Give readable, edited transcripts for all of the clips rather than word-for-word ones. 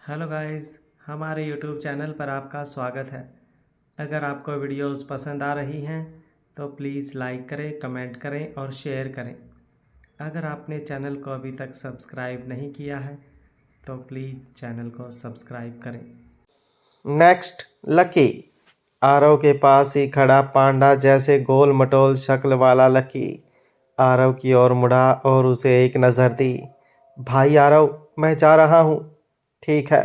Hello guys, हमारे YouTube channel पर आपका स्वागत है। अगर आपको वीडियोस पसंद आ रही हैं तो प्लीज़ लाइक करें, कमेंट करें और शेयर करें। अगर आपने चैनल को अभी तक सब्सक्राइब नहीं किया है तो प्लीज़ चैनल को सब्सक्राइब करें। Next lucky. आरव के पास ही खड़ा पांडा जैसे गोल मटोल शक्ल वाला लकी आरव की ओर मुड़ा और उसे एक नज़र दी। भाई आरव, मैं जा रहा हूँ। ठीक है,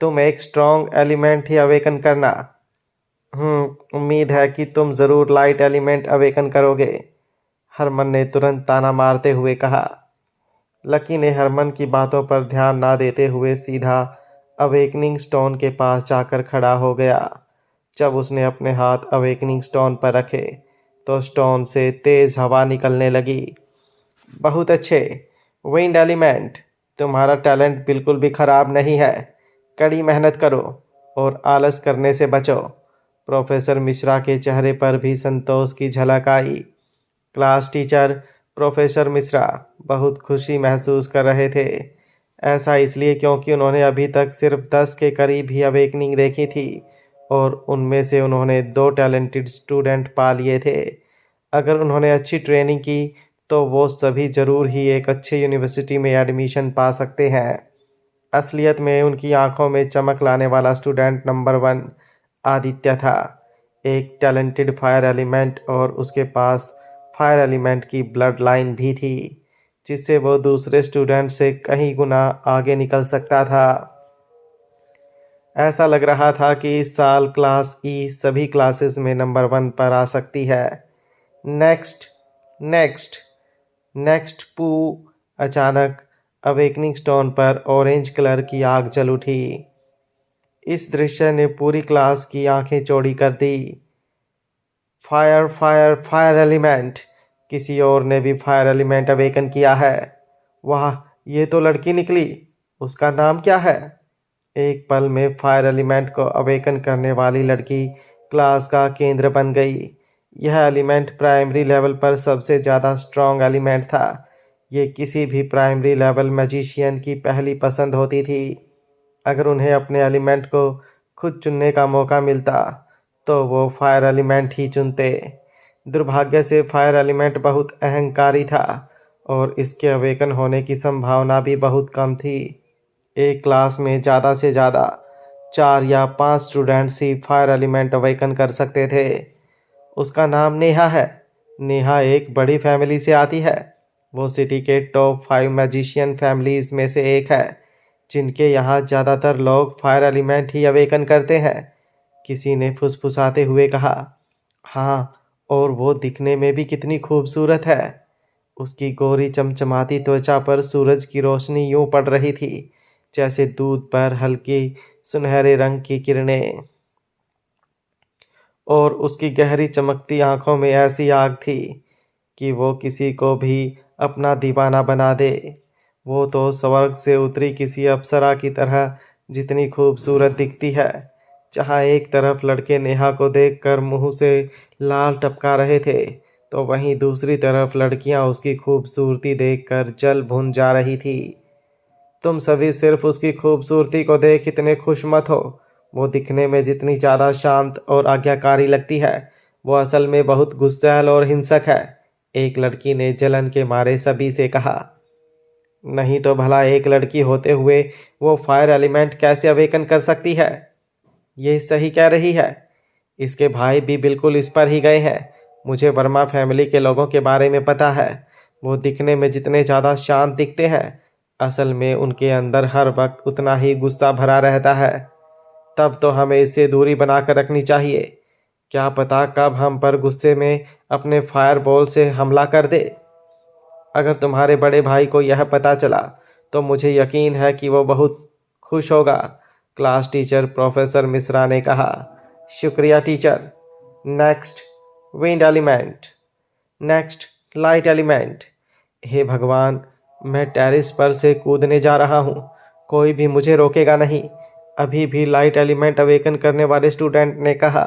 तुम एक स्ट्रॉन्ग एलिमेंट ही अवेकन करना। उम्मीद है कि तुम ज़रूर लाइट एलिमेंट अवेकन करोगे, हरमन ने तुरंत ताना मारते हुए कहा। लकी ने हरमन की बातों पर ध्यान ना देते हुए सीधा अवेकनिंग स्टोन के पास जाकर खड़ा हो गया। जब उसने अपने हाथ अवेकनिंग स्टोन पर रखे तो स्टोन से तेज हवा निकलने लगी। बहुत अच्छे विंड एलिमेंट, तुम्हारा टैलेंट बिल्कुल भी खराब नहीं है। कड़ी मेहनत करो और आलस करने से बचो। प्रोफेसर मिश्रा के चेहरे पर भी संतोष की झलक आई। क्लास टीचर प्रोफेसर मिश्रा बहुत खुशी महसूस कर रहे थे। ऐसा इसलिए क्योंकि उन्होंने अभी तक सिर्फ 10 के करीब ही अवेकनिंग देखी थी और उनमें से उन्होंने 2 टैलेंटेड स्टूडेंट पा लिए थे। अगर उन्होंने अच्छी ट्रेनिंग की तो वो सभी ज़रूर ही एक अच्छे यूनिवर्सिटी में एडमिशन पा सकते हैं। असलियत में उनकी आंखों में चमक लाने वाला स्टूडेंट नंबर 1 आदित्य था। एक टैलेंटेड फायर एलिमेंट और उसके पास फायर एलिमेंट की ब्लड लाइन भी थी, जिससे वो दूसरे स्टूडेंट से कहीं गुना आगे निकल सकता था। ऐसा लग रहा था कि इस साल क्लास ई सभी क्लासेस में नंबर 1 पर आ सकती है। नेक्स्ट नेक्स्ट नेक्स्ट पू। अचानक अवेकनिंग स्टोन पर ऑरेंज कलर की आग जल उठी। इस दृश्य ने पूरी क्लास की आंखें चौड़ी कर दी। Fire fire fire element. किसी और ने भी फायर एलिमेंट अवेकन किया है। वाह, ये तो लड़की निकली। उसका नाम क्या है? एक पल में फायर एलिमेंट को अवेकन करने वाली लड़की क्लास का केंद्र बन गई। यह एलिमेंट प्राइमरी लेवल पर सबसे ज़्यादा स्ट्रॉन्ग एलिमेंट था। ये किसी भी प्राइमरी लेवल मैजिशियन की पहली पसंद होती थी। अगर उन्हें अपने एलिमेंट को खुद चुनने का मौका मिलता तो वो फायर एलिमेंट ही चुनते। दुर्भाग्य से फायर एलिमेंट बहुत अहंकारी था और इसके अवेकन होने की संभावना भी बहुत कम थी। एक क्लास में ज़्यादा से ज़्यादा 4 या 5 स्टूडेंट्स ही फायर एलिमेंट अवेकन कर सकते थे। उसका नाम नेहा है। नेहा एक बड़ी फैमिली से आती है। वो सिटी के टॉप 5 मैजिशियन फैमिलीज़ में से एक है, जिनके यहाँ ज़्यादातर लोग फायर एलिमेंट ही अवेकन करते हैं, किसी ने फुसफुसाते हुए कहा। हाँ, और वो दिखने में भी कितनी खूबसूरत है। उसकी गोरी चमचमाती त्वचा पर सूरज की रोशनी यूं पड़ रही थी जैसे दूध पर हल्की सुनहरे रंग की किरणें, और उसकी गहरी चमकती आंखों में ऐसी आग थी कि वो किसी को भी अपना दीवाना बना दे। वो तो स्वर्ग से उतरी किसी अप्सरा की तरह जितनी खूबसूरत दिखती है। जहाँ एक तरफ लड़के नेहा को देखकर मुंह से लाल टपका रहे थे तो वहीं दूसरी तरफ लड़कियां उसकी खूबसूरती देखकर जल भुन जा रही थी। तुम सभी सिर्फ उसकी खूबसूरती को देख इतने खुश मत हो। वो दिखने में जितनी ज़्यादा शांत और आज्ञाकारी लगती है, वो असल में बहुत गुस्सैल और हिंसक है, एक लड़की ने जलन के मारे सभी से कहा। नहीं तो भला एक लड़की होते हुए वो फायर एलिमेंट कैसे अवेकन कर सकती है? ये सही कह रही है। इसके भाई भी बिल्कुल इस पर ही गए हैं। मुझे वर्मा फैमिली के लोगों के बारे में पता है। वो दिखने में जितने ज़्यादा शांत दिखते हैं, असल में उनके अंदर हर वक्त उतना ही गुस्सा भरा रहता है। तब तो हमें इससे दूरी बनाकर रखनी चाहिए। क्या पता कब हम पर गुस्से में अपने फायर बॉल से हमला कर दे। अगर तुम्हारे बड़े भाई को यह पता चला तो मुझे यकीन है कि वो बहुत खुश होगा, क्लास टीचर प्रोफेसर मिश्रा ने कहा। शुक्रिया teacher. Next wind element. Next light element. हे भगवान, मैं टेरिस पर से कूदने जा रहा हूँ। कोई भी मुझे रोकेगा नहीं। अभी भी लाइट एलिमेंट अवेकन करने वाले स्टूडेंट ने कहा,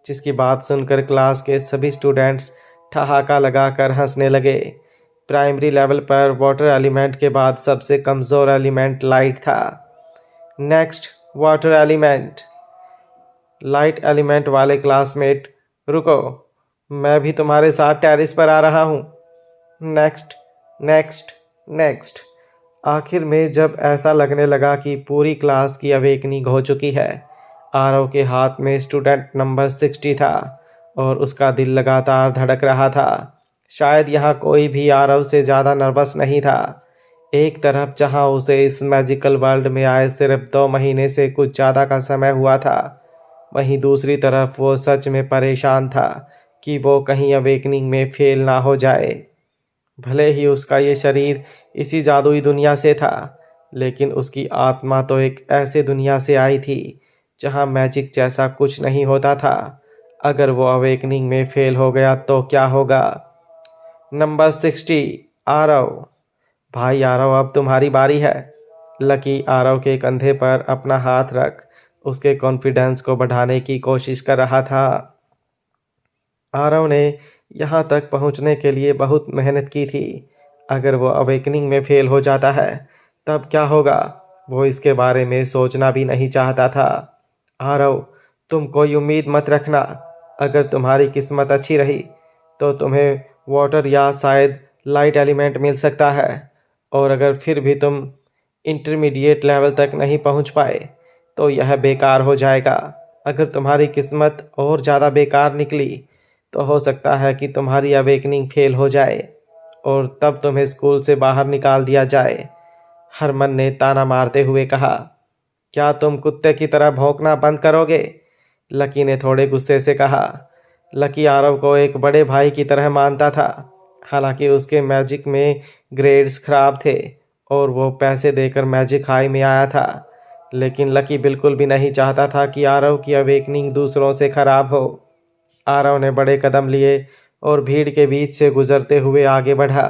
जिसकी बात सुनकर क्लास के सभी स्टूडेंट्स ठहाका लगाकर हंसने लगे। प्राइमरी लेवल पर वाटर एलिमेंट के बाद सबसे कमज़ोर एलिमेंट लाइट था। Next water element. Light element वाले क्लासमेट, रुको, मैं भी तुम्हारे साथ टेरिस पर आ रहा हूँ। Next next next. आखिर में जब ऐसा लगने लगा कि पूरी क्लास की अवेकनिंग हो चुकी है, आरव के हाथ में स्टूडेंट नंबर 60 था और उसका दिल लगातार धड़क रहा था। शायद यहाँ कोई भी आरव से ज़्यादा नर्वस नहीं था। एक तरफ जहाँ उसे इस मैजिकल वर्ल्ड में आए सिर्फ 2 महीने से कुछ ज़्यादा का समय हुआ था, वहीं दूसरी तरफ वो सच में परेशान था कि वो कहीं अवेकनिंग में फेल ना हो जाए। भले ही उसका ये शरीर इसी जादुई दुनिया से था, लेकिन उसकी आत्मा तो एक ऐसे दुनिया से आई थी जहाँ मैजिक जैसा कुछ नहीं होता था। अगर वो अवेकनिंग में फेल हो गया तो क्या होगा? नंबर 60, आरव। भाई आरव, अब तुम्हारी बारी है। लकी आरव के कंधे पर अपना हाथ रख उसके कॉन्फिडेंस को बढ़ाने की कोशिश कर रहा था। आरव ने यहाँ तक पहुँचने के लिए बहुत मेहनत की थी। अगर वो अवेकनिंग में फेल हो जाता है तब क्या होगा, वो इसके बारे में सोचना भी नहीं चाहता था। आरव, तुम कोई उम्मीद मत रखना। अगर तुम्हारी किस्मत अच्छी रही तो तुम्हें वाटर या शायद लाइट एलिमेंट मिल सकता है, और अगर फिर भी तुम इंटरमीडिएट लेवल तक नहीं पहुंच पाए तो यह बेकार हो जाएगा। अगर तुम्हारी किस्मत और ज़्यादा बेकार निकली तो हो सकता है कि तुम्हारी अवेकनिंग फेल हो जाए और तब तुम्हें स्कूल से बाहर निकाल दिया जाए। हरमन ने ताना मारते हुए कहा। क्या तुम कुत्ते की तरह भौंकना बंद करोगे? लकी ने थोड़े गुस्से से कहा। लकी आरव को एक बड़े भाई की तरह मानता था। हालांकि उसके मैजिक में ग्रेड्स खराब थे और वो पैसे देकर मैजिक हाई में आया था, लेकिन लकी बिल्कुल भी नहीं चाहता था कि आरव की अवेकनिंग दूसरों से खराब हो। आरव ने बड़े कदम लिए और भीड़ के बीच से गुजरते हुए आगे बढ़ा।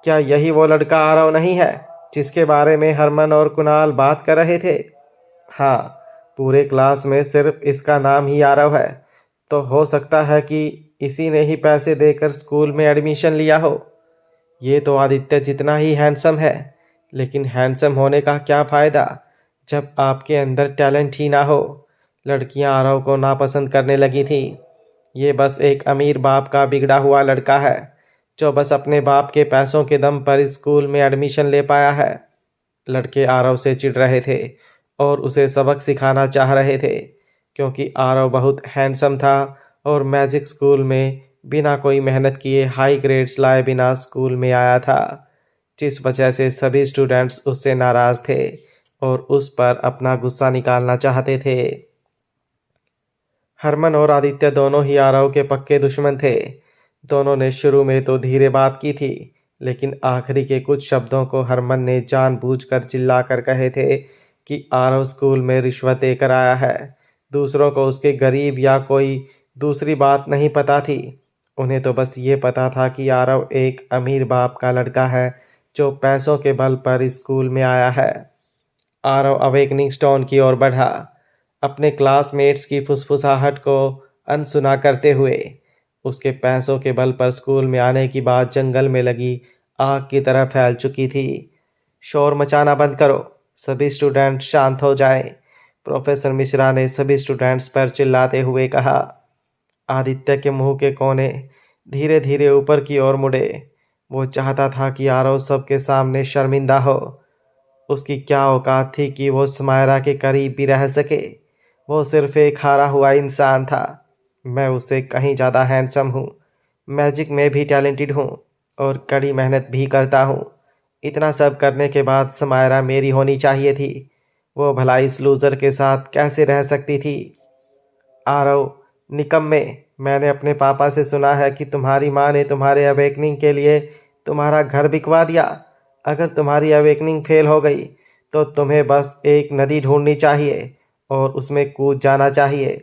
क्या यही वो लड़का आरव नहीं है जिसके बारे में हरमन और कुणाल बात कर रहे थे? हाँ, पूरे क्लास में सिर्फ इसका नाम ही आरव है, तो हो सकता है कि इसी ने ही पैसे देकर स्कूल में एडमिशन लिया हो। ये तो आदित्य जितना ही हैंडसम है, लेकिन हैंडसम होने का क्या फ़ायदा जब आपके अंदर टैलेंट ही ना हो। लड़कियां आरव को नापसंद करने लगी थी। ये बस एक अमीर बाप का बिगड़ा हुआ लड़का है जो बस अपने बाप के पैसों के दम पर स्कूल में एडमिशन ले पाया है। लड़के आरव से चिढ़ रहे थे और उसे सबक सिखाना चाह रहे थे, क्योंकि आरव बहुत हैंडसम था और मैजिक स्कूल में बिना कोई मेहनत किए हाई ग्रेड्स लाए बिना स्कूल में आया था, जिस वजह से सभी स्टूडेंट्स उससे नाराज़ थे और उस पर अपना गुस्सा निकालना चाहते थे। हरमन और आदित्य दोनों ही आरव के पक्के दुश्मन थे। दोनों ने शुरू में तो धीरे बात की थी, लेकिन आखिरी के कुछ शब्दों को हरमन ने जानबूझकर चिल्लाकर कहे थे कि आरव स्कूल में रिश्वत देकर आया है। दूसरों को उसके गरीब या कोई दूसरी बात नहीं पता थी। उन्हें तो बस ये पता था कि आरव एक अमीर बाप का लड़का है जो पैसों के बल पर स्कूल में आया है। आरव अवेकनिंग स्टोन की ओर बढ़ा, अपने क्लासमेट्स की फुसफुसाहट को अनसुना करते हुए। उसके पैसों के बल पर स्कूल में आने की बात जंगल में लगी आग की तरह फैल चुकी थी। शोर मचाना बंद करो, सभी स्टूडेंट शांत हो जाएं, प्रोफेसर मिश्रा ने सभी स्टूडेंट्स पर चिल्लाते हुए कहा। आदित्य के मुंह के कोने धीरे धीरे ऊपर की ओर मुड़े। वो चाहता था कि आरव सबके सामने शर्मिंदा हो। उसकी क्या औकात थी कि वो समायरा के करीब भी रह सके। वो सिर्फ एक हारा हुआ इंसान था। मैं उससे कहीं ज़्यादा हैंडसम हूँ, मैजिक में भी टैलेंटेड हूँ और कड़ी मेहनत भी करता हूँ। इतना सब करने के बाद समायरा मेरी होनी चाहिए थी। वो भला इस लूज़र के साथ कैसे रह सकती थी? आरव, निकम्मे, मैंने अपने पापा से सुना है कि तुम्हारी माँ ने तुम्हारे अवेकनिंग के लिए तुम्हारा घर बिकवा दिया। अगर तुम्हारी अवेकनिंग फेल हो गई तो तुम्हें बस एक नदी ढूंढनी चाहिए और उसमें कूद जाना चाहिए।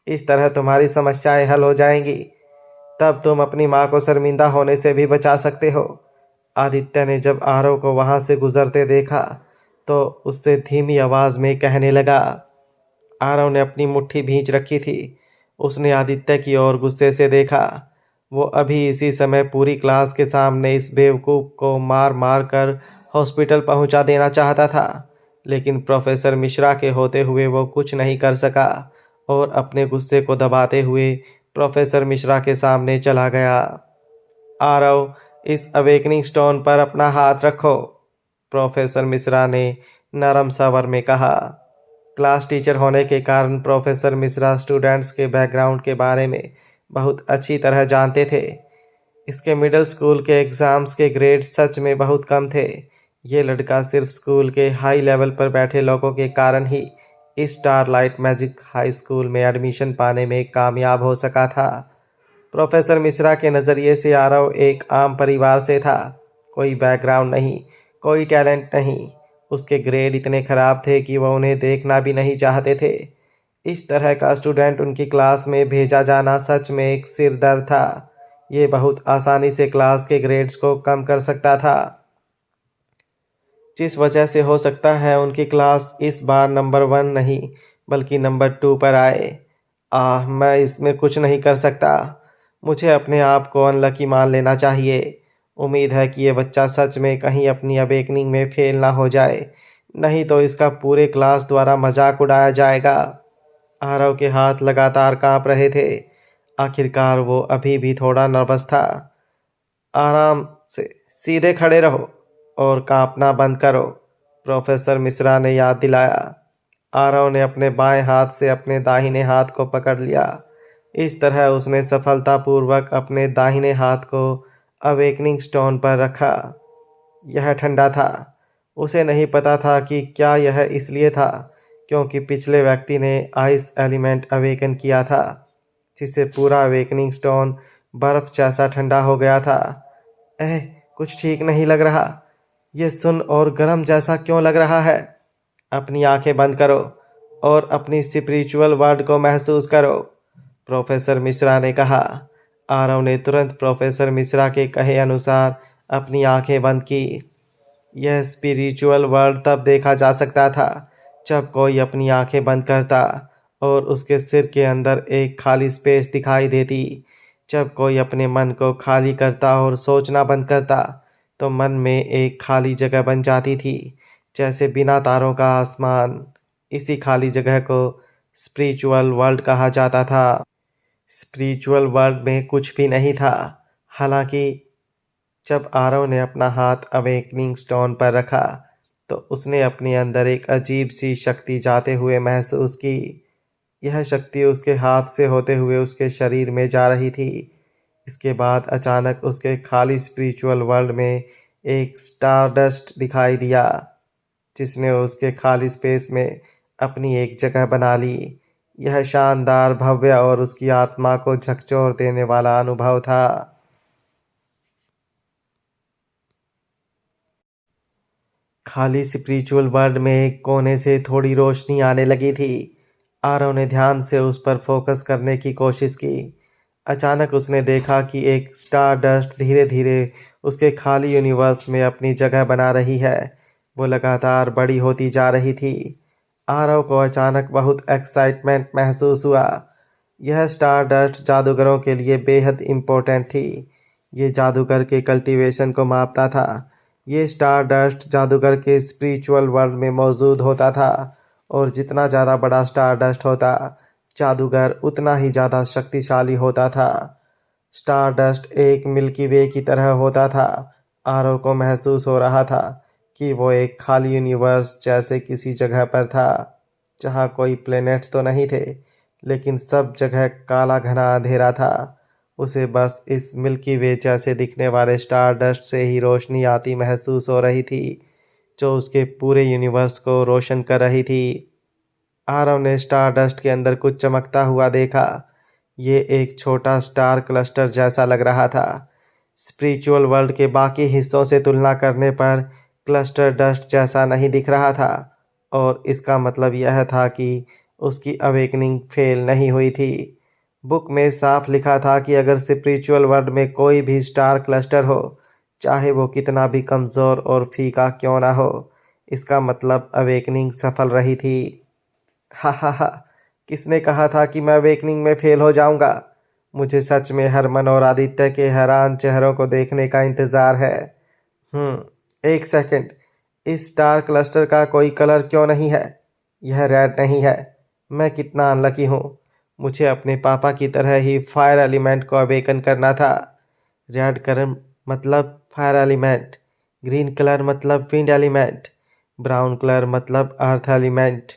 इस तरह तुम्हारी समस्याएं हल हो जाएंगी। तब तुम अपनी माँ को शर्मिंदा होने से भी बचा सकते हो। आदित्य ने जब आरव को वहाँ से गुजरते देखा तो उससे धीमी आवाज़ में कहने लगा। आरव ने अपनी मुट्ठी भींच रखी थी। उसने आदित्य की ओर गुस्से से देखा। वो अभी इसी समय पूरी क्लास के सामने इस बेवकूफ़ को मार मार कर हॉस्पिटल पहुंचा देना चाहता था, लेकिन प्रोफेसर मिश्रा के होते हुए वो कुछ नहीं कर सका और अपने गुस्से को दबाते हुए प्रोफेसर मिश्रा के सामने चला गया। आरव, इस अवेकनिंग स्टोन पर अपना हाथ रखो, प्रोफेसर मिश्रा ने नरम स्वर में कहा। क्लास टीचर होने के कारण प्रोफेसर मिश्रा स्टूडेंट्स के बैकग्राउंड के बारे में बहुत अच्छी तरह जानते थे। इसके मिडिल स्कूल के एग्ज़ाम्स के ग्रेड सच में बहुत कम थे। ये लड़का सिर्फ स्कूल के हाई लेवल पर बैठे लोगों के कारण ही इस स्टारलाइट मैजिक हाई स्कूल में एडमिशन पाने में कामयाब हो सका था। प्रोफेसर मिश्रा के नज़रिए से आरव एक आम परिवार से था। कोई बैकग्राउंड नहीं, कोई टैलेंट नहीं। उसके ग्रेड इतने ख़राब थे कि वह उन्हें देखना भी नहीं चाहते थे। इस तरह का स्टूडेंट उनकी क्लास में भेजा जाना सच में एक सिर दर्द था। ये बहुत आसानी से क्लास के ग्रेड्स को कम कर सकता था, जिस वजह से हो सकता है उनकी क्लास इस बार नंबर 1 नहीं बल्कि नंबर 2 पर आए। मैं इसमें कुछ नहीं कर सकता। मुझे अपने आप को अनलकी मान लेना चाहिए। उम्मीद है कि ये बच्चा सच में कहीं अपनी अवेकनिंग में फेल ना हो जाए, नहीं तो इसका पूरे क्लास द्वारा मजाक उड़ाया जाएगा। आरव के हाथ लगातार कांप रहे थे। आखिरकार वो अभी भी थोड़ा नर्वस था। आराम से सीधे खड़े रहो और कांपना बंद करो, प्रोफेसर मिश्रा ने याद दिलाया। आरव ने अपने बाएं हाथ से अपने दाहिने हाथ को पकड़ लिया। इस तरह उसने सफलतापूर्वक अपने दाहिने हाथ को अवेकनिंग स्टोन पर रखा। यह ठंडा था। उसे नहीं पता था कि क्या यह इसलिए था क्योंकि पिछले व्यक्ति ने आइस एलिमेंट अवेकन किया था, जिससे पूरा अवेकनिंग स्टोन बर्फ जैसा ठंडा हो गया था। कुछ ठीक नहीं लग रहा। ये सुन और गर्म जैसा क्यों लग रहा है? अपनी आंखें बंद करो और अपनी स्पिरिचुअल वर्ल्ड को महसूस करो, प्रोफेसर मिश्रा ने कहा। आरव ने तुरंत प्रोफेसर मिश्रा के कहे अनुसार अपनी आंखें बंद की। यह स्पिरिचुअल वर्ल्ड तब देखा जा सकता था जब कोई अपनी आंखें बंद करता और उसके सिर के अंदर एक खाली स्पेस दिखाई देती। जब कोई अपने मन को खाली करता और सोचना बंद करता तो मन में एक खाली जगह बन जाती थी, जैसे बिना तारों का आसमान। इसी खाली जगह को स्पिरिचुअल वर्ल्ड कहा जाता था। स्पिरिचुअल वर्ल्ड में कुछ भी नहीं था। हालांकि जब आरव ने अपना हाथ अवेकनिंग स्टोन पर रखा तो उसने अपने अंदर एक अजीब सी शक्ति जाते हुए महसूस की। यह शक्ति उसके हाथ से होते हुए उसके शरीर में जा रही थी। इसके बाद अचानक उसके खाली स्पिरिचुअल वर्ल्ड में एक स्टारडस्ट दिखाई दिया, जिसने उसके खाली स्पेस में अपनी एक जगह बना ली। यह शानदार, भव्य और उसकी आत्मा को झकझोर देने वाला अनुभव था। खाली स्पिरिचुअल वर्ल्ड में एक कोने से थोड़ी रोशनी आने लगी थी। आरव ने ध्यान से उस पर फोकस करने की कोशिश की। अचानक उसने देखा कि एक स्टार डस्ट धीरे धीरे उसके खाली यूनिवर्स में अपनी जगह बना रही है। वो लगातार बड़ी होती जा रही थी। आरव को अचानक बहुत एक्साइटमेंट महसूस हुआ। यह स्टार डस्ट जादूगरों के लिए बेहद इम्पोर्टेंट थी। ये जादूगर के कल्टीवेशन को मापता था। ये स्टार डस्ट जादूगर के स्पिरिचुअल वर्ल्ड में मौजूद होता था और जितना ज़्यादा बड़ा स्टार डस्ट होता, जादूगर उतना ही ज़्यादा शक्तिशाली होता था। स्टार डस्ट एक मिल्की वे की तरह होता था। आरव को महसूस हो रहा था कि वो एक खाली यूनिवर्स जैसे किसी जगह पर था, जहाँ कोई प्लैनेट्स तो नहीं थे, लेकिन सब जगह काला घना अंधेरा था। उसे बस इस मिल्की वे जैसे दिखने वाले स्टार डस्ट से ही रोशनी आती महसूस हो रही थी, जो उसके पूरे यूनिवर्स को रोशन कर रही थी। आरव ने स्टार डस्ट के अंदर कुछ चमकता हुआ देखा। ये एक छोटा स्टार क्लस्टर जैसा लग रहा था। स्पिरिचुअल वर्ल्ड के बाकी हिस्सों से तुलना करने पर क्लस्टर डस्ट जैसा नहीं दिख रहा था, और इसका मतलब यह था कि उसकी अवेकनिंग फेल नहीं हुई थी। बुक में साफ लिखा था कि अगर स्पिरिचुअल वर्ल्ड में कोई भी स्टार क्लस्टर हो, चाहे वो कितना भी कमज़ोर और फीका क्यों ना हो, इसका मतलब अवेकनिंग सफल रही थी। हा हा हा, किसने कहा था कि मैं अवेकनिंग में फेल हो जाऊंगा? मुझे सच में हरमन और आदित्य के हैरान चेहरों को देखने का इंतज़ार है। एक सेकंड, इस स्टार क्लस्टर का कोई कलर क्यों नहीं है? यह रेड नहीं है। मैं कितना अनलकी हूँ। मुझे अपने पापा की तरह ही फायर एलिमेंट को अवेकन करना था। रेड कलर मतलब फायर एलिमेंट, ग्रीन कलर मतलब विंड एलिमेंट, ब्राउन कलर मतलब अर्थ एलिमेंट,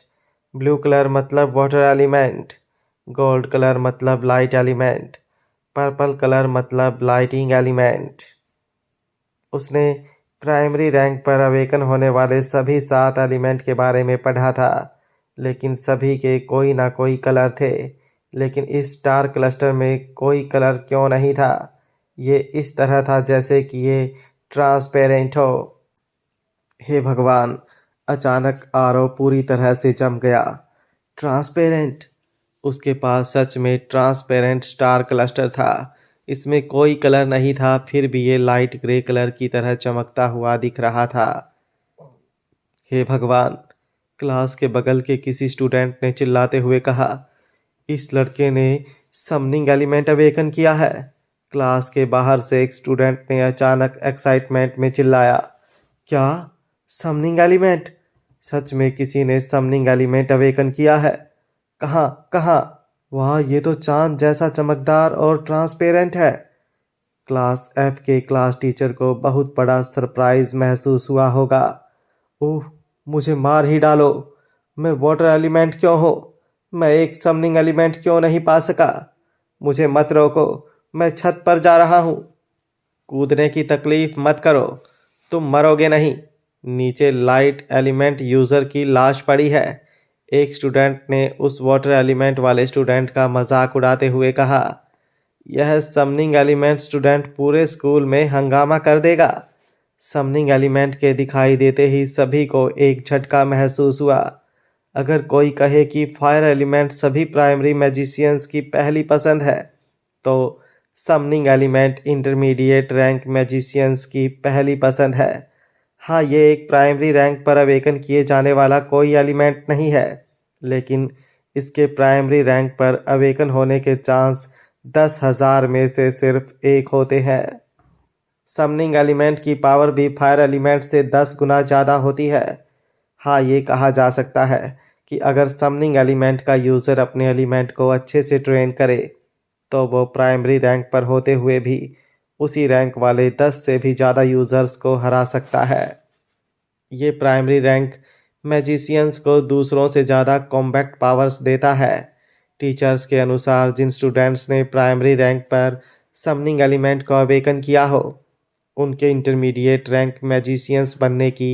ब्लू कलर मतलब वाटर एलिमेंट, गोल्ड कलर मतलब लाइट एलिमेंट, पर्पल कलर मतलब लाइटिंग एलिमेंट। उसने प्राइमरी रैंक पर अवेकन होने वाले सभी 7 एलिमेंट के बारे में पढ़ा था, लेकिन सभी के कोई ना कोई कलर थे। लेकिन इस स्टार क्लस्टर में कोई कलर क्यों नहीं था? ये इस तरह था जैसे कि ये ट्रांसपेरेंट हो। हे भगवान! अचानक आरव पूरी तरह से जम गया। ट्रांसपेरेंट! उसके पास सच में ट्रांसपेरेंट स्टार क्लस्टर था। इसमें कोई कलर नहीं था, फिर भी ये लाइट ग्रे कलर की तरह चमकता हुआ दिख रहा था। हे भगवान! क्लास के बगल के किसी स्टूडेंट ने चिल्लाते हुए कहा, इस लड़के ने समनिंग एलिमेंट अवेकन किया है। क्लास के बाहर से एक स्टूडेंट ने अचानक एक्साइटमेंट में चिल्लाया, क्या समनिंग एलिमेंट? सच में किसी ने समनिंग एलिमेंट अवेकन किया है? कहाँ कहाँ? वाह, ये तो चांद जैसा चमकदार और ट्रांसपेरेंट है। क्लास एफ के क्लास टीचर को बहुत बड़ा सरप्राइज महसूस हुआ होगा। ओह, मुझे मार ही डालो। मैं वाटर एलिमेंट क्यों हूँ? मैं एक समनिंग एलिमेंट क्यों नहीं पा सका? मुझे मत रोको, मैं छत पर जा रहा हूँ। कूदने की तकलीफ मत करो, तुम मरोगे नहीं। नीचे लाइट एलिमेंट यूज़र की लाश पड़ी है। एक स्टूडेंट ने उस वाटर एलिमेंट वाले स्टूडेंट का मजाक उड़ाते हुए कहा, यह समनिंग एलिमेंट स्टूडेंट पूरे स्कूल में हंगामा कर देगा। समनिंग एलिमेंट के दिखाई देते ही सभी को एक झटका महसूस हुआ। अगर कोई कहे कि फायर एलिमेंट सभी प्राइमरी मैजिशियंस की पहली पसंद है, तो summoning element intermediate rank magicians की पहली पसंद है। हाँ, ये एक प्राइमरी रैंक पर अवेकन किए जाने वाला कोई एलिमेंट नहीं है, लेकिन इसके प्राइमरी रैंक पर अवेकन होने के चांस 10,000 में से सिर्फ एक होते हैं। समनिंग एलिमेंट की पावर भी फायर एलिमेंट से 10 गुना ज़्यादा होती है। हाँ, ये कहा जा सकता है कि अगर समनिंग एलिमेंट का यूज़र अपने एलिमेंट को अच्छे से ट्रेन करे, तो वो प्राइमरी रैंक पर होते हुए भी उसी रैंक वाले 10 से भी ज़्यादा यूज़र्स को हरा सकता है। ये प्राइमरी रैंक मैजिशियंस को दूसरों से ज़्यादा कॉम्बैक्ट पावर्स देता है। टीचर्स के अनुसार जिन स्टूडेंट्स ने प्राइमरी रैंक पर समनिंग एलिमेंट को अवेकन किया हो, उनके इंटरमीडिएट रैंक मैजिशियंस बनने की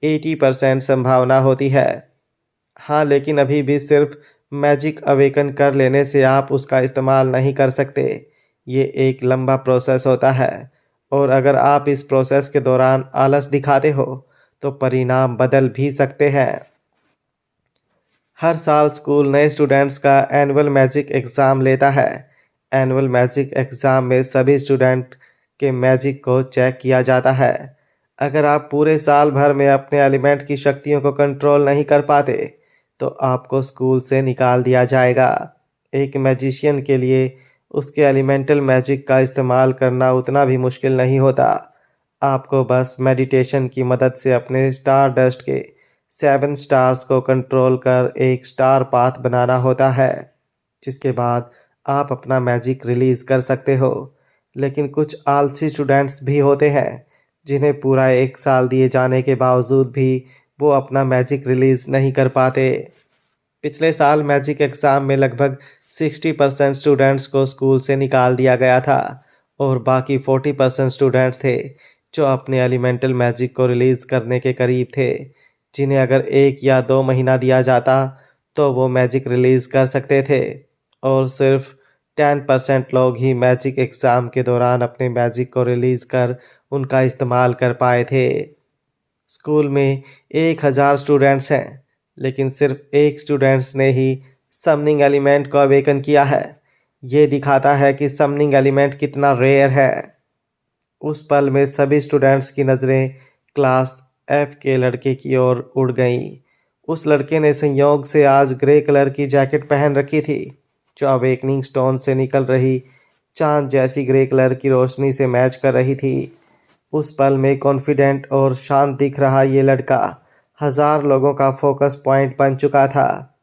80% संभावना होती है। हाँ, लेकिन अभी भी सिर्फ मैजिक अवेकन कर लेने से आप उसका इस्तेमाल नहीं कर सकते। ये एक लंबा प्रोसेस होता है, और अगर आप इस प्रोसेस के दौरान आलस दिखाते हो, तो परिणाम बदल भी सकते हैं। हर साल स्कूल नए स्टूडेंट्स का एनुअल मैजिक एग्ज़ाम लेता है। एनुअल मैजिक एग्ज़ाम में सभी स्टूडेंट के मैजिक को चेक किया जाता है। अगर आप पूरे साल भर में अपने एलिमेंट की शक्तियों को कंट्रोल नहीं कर पाते, तो आपको स्कूल से निकाल दिया जाएगा। एक मैजिशियन के लिए उसके एलिमेंटल मैजिक का इस्तेमाल करना उतना भी मुश्किल नहीं होता। आपको बस मेडिटेशन की मदद से अपने स्टार डस्ट के 7 स्टार्स को कंट्रोल कर एक स्टार पाथ बनाना होता है, जिसके बाद आप अपना मैजिक रिलीज़ कर सकते हो। लेकिन कुछ आलसी स्टूडेंट्स भी होते हैं, जिन्हें पूरा 1 साल दिए जाने के बावजूद भी वो अपना मैजिक रिलीज़ नहीं कर पाते। पिछले साल मैजिक एग्ज़ाम में लगभग 60% स्टूडेंट्स को स्कूल से निकाल दिया गया था, और बाकी 40% स्टूडेंट्स थे जो अपने एलिमेंटल मैजिक को रिलीज़ करने के करीब थे, जिन्हें अगर 1 या 2 महीना दिया जाता तो वो मैजिक रिलीज़ कर सकते थे। और सिर्फ 10% लोग ही मैजिक एग्ज़ाम के दौरान अपने मैजिक को रिलीज़ कर उनका इस्तेमाल कर पाए थे। स्कूल में 1000 स्टूडेंट्स हैं, लेकिन सिर्फ एक स्टूडेंट्स ने ही समनिंग एलिमेंट को अवेकन किया है। ये दिखाता है कि समनिंग एलिमेंट कितना रेयर है। उस पल में सभी स्टूडेंट्स की नज़रें क्लास एफ के लड़के की ओर उड़ गईं। उस लड़के ने संयोग से आज ग्रे कलर की जैकेट पहन रखी थी, जो अवेकनिंग स्टोन से निकल रही चांद जैसी ग्रे कलर की रोशनी से मैच कर रही थी। उस पल में कॉन्फिडेंट और शांत दिख रहा ये लड़का 1000 लोगों का फोकस पॉइंट बन चुका था,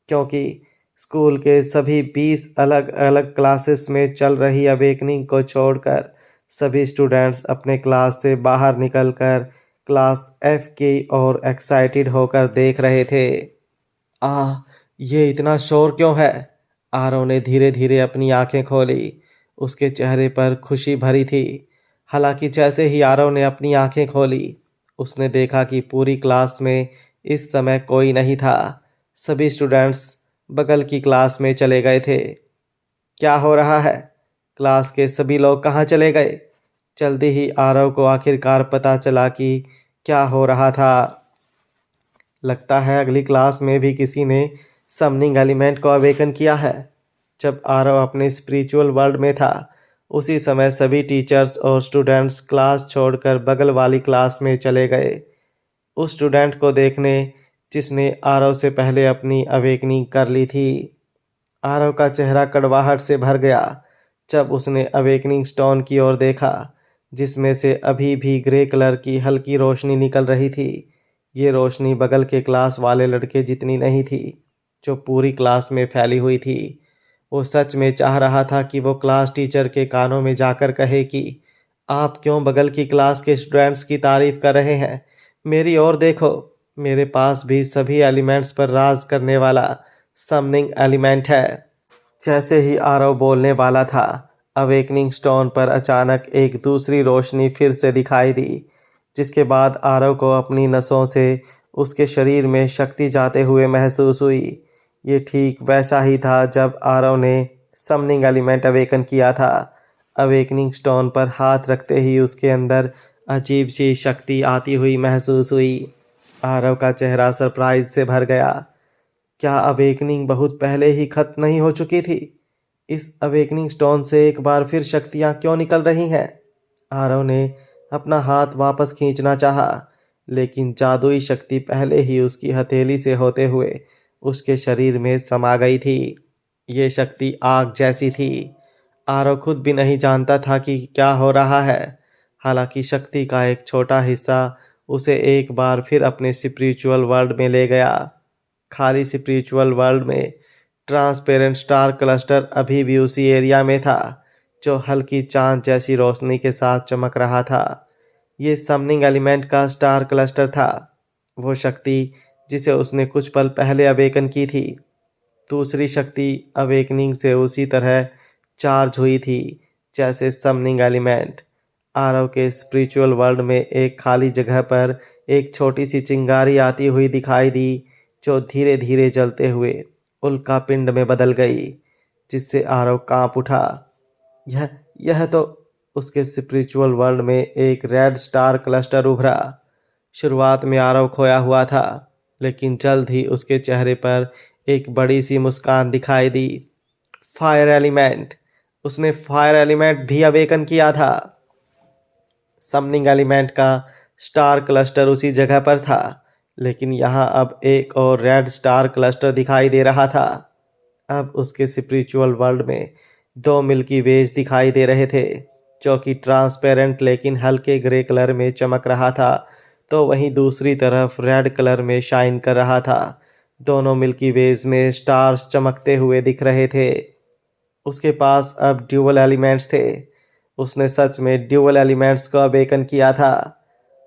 क्योंकि स्कूल के सभी 20 अलग अलग क्लासेस में चल रही अवेकनिंग को छोड़कर सभी स्टूडेंट्स अपने क्लास से बाहर निकलकर क्लास एफ की ओर एक्साइटेड होकर देख रहे थे। ये इतना शोर क्यों है? आरव ने धीरे धीरे अपनी आंखें खोली। उसके चेहरे पर खुशी भरी थी। हालांकि जैसे ही आरव ने अपनी आंखें खोली, उसने देखा कि पूरी क्लास में इस समय कोई नहीं था। सभी स्टूडेंट्स बगल की क्लास में चले गए थे। क्या हो रहा है? क्लास के सभी लोग कहाँ चले गए? जल्दी ही आरव को आखिरकार पता चला कि क्या हो रहा था। लगता है अगली क्लास में भी किसी ने समनिंग एलिमेंट को अवेकन किया है। जब आरव अपने स्पिरिचुअल वर्ल्ड में था, उसी समय सभी टीचर्स और स्टूडेंट्स क्लास छोड़कर बगल वाली क्लास में चले गए, उस स्टूडेंट को देखने जिसने आरव से पहले अपनी अवेकनिंग कर ली थी। आरव का चेहरा कड़वाहट से भर गया जब उसने अवेकनिंग स्टोन की ओर देखा, जिसमें से अभी भी ग्रे कलर की हल्की रोशनी निकल रही थी। ये रोशनी बगल के क्लास वाले लड़के जितनी नहीं थी, जो पूरी क्लास में फैली हुई थी। वो सच में चाह रहा था कि वो क्लास टीचर के कानों में जाकर कहे कि आप क्यों बगल की क्लास के स्टूडेंट्स की तारीफ कर रहे हैं? मेरी ओर देखो, मेरे पास भी सभी एलिमेंट्स पर राज करने वाला समनिंग एलिमेंट है। जैसे ही आरव बोलने वाला था, अवेकनिंग स्टोन पर अचानक एक दूसरी रोशनी फिर से दिखाई दी, जिसके बाद आरव को अपनी नसों से उसके शरीर में शक्ति जाते हुए महसूस हुई। ये ठीक वैसा ही था जब आरव ने समनिंग एलिमेंट अवेकन किया था। अवेकनिंग स्टोन पर हाथ रखते ही उसके अंदर अजीब सी शक्ति आती हुई महसूस हुई। आरव का चेहरा सरप्राइज से भर गया। क्या अवेकनिंग बहुत पहले ही खत्म नहीं हो चुकी थी? इस अवेकनिंग स्टोन से एक बार फिर शक्तियाँ क्यों निकल रही हैं? आरव ने अपना हाथ वापस खींचना चाहा, लेकिन जादुई शक्ति पहले ही उसकी हथेली से होते हुए उसके शरीर में समा गई थी। ये शक्ति आग जैसी थी। आरव खुद भी नहीं जानता था कि क्या हो रहा है। हालांकि शक्ति का एक छोटा हिस्सा उसे एक बार फिर अपने स्पिरिचुअल वर्ल्ड में ले गया। खाली स्पिरिचुअल वर्ल्ड में ट्रांसपेरेंट स्टार क्लस्टर अभी भी उसी एरिया में था, जो हल्की चांद जैसी रोशनी के साथ चमक रहा था। ये समनिंग एलिमेंट का स्टार क्लस्टर था, वो शक्ति जिसे उसने कुछ पल पहले अवेकन की थी। दूसरी शक्ति अवेकनिंग से उसी तरह चार्ज हुई थी जैसे समनिंग एलिमेंट। आरव के स्पिरिचुअल वर्ल्ड में एक खाली जगह पर एक छोटी सी चिंगारी आती हुई दिखाई दी, जो धीरे धीरे जलते हुए उल्का पिंड में बदल गई, जिससे आरव कांप उठा। यह तो उसके स्पिरिचुअल वर्ल्ड में एक रेड स्टार क्लस्टर उभरा। शुरुआत में आरव खोया हुआ था, लेकिन जल्द ही उसके चेहरे पर एक बड़ी सी मुस्कान दिखाई दी। Fire element! उसने फायर एलिमेंट भी अवेकन किया था। समनिंग एलिमेंट का स्टार क्लस्टर उसी जगह पर था, लेकिन यहाँ अब एक और रेड स्टार क्लस्टर दिखाई दे रहा था। अब उसके स्पिरिचुअल वर्ल्ड में 2 मिल्की वेज दिखाई दे रहे थे, जो कि ट्रांसपेरेंट लेकिन हल्के ग्रे कलर में चमक रहा था, तो वहीं दूसरी तरफ रेड कलर में शाइन कर रहा था। दोनों मिल्की वेज में स्टार्स चमकते हुए दिख रहे थे। उसके पास अब ड्यूअल एलिमेंट्स थे। उसने सच में ड्यूअल एलिमेंट्स को अवेकन किया था।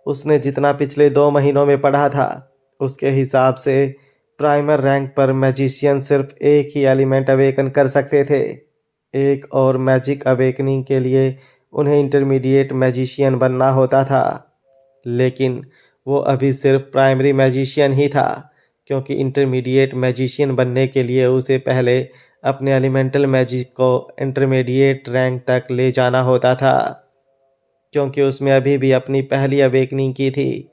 उसने जितना पिछले 2 महीनों में पढ़ा था, उसके हिसाब से प्राइमर रैंक पर मैजिशियन सिर्फ एक ही एलिमेंट अवेकन कर सकते थे। एक और मैजिक अवेकनिंग के लिए उन्हें इंटरमीडिएट मैजिशियन बनना होता था, लेकिन वो अभी सिर्फ प्राइमरी मैजिशियन ही था, क्योंकि इंटरमीडिएट मैजिशियन बनने के लिए उसे पहले अपने एलिमेंटल मैजिक को इंटरमीडिएट रैंक तक ले जाना होता था, क्योंकि उसमें अभी भी अपनी पहली अवेकनिंग की थी।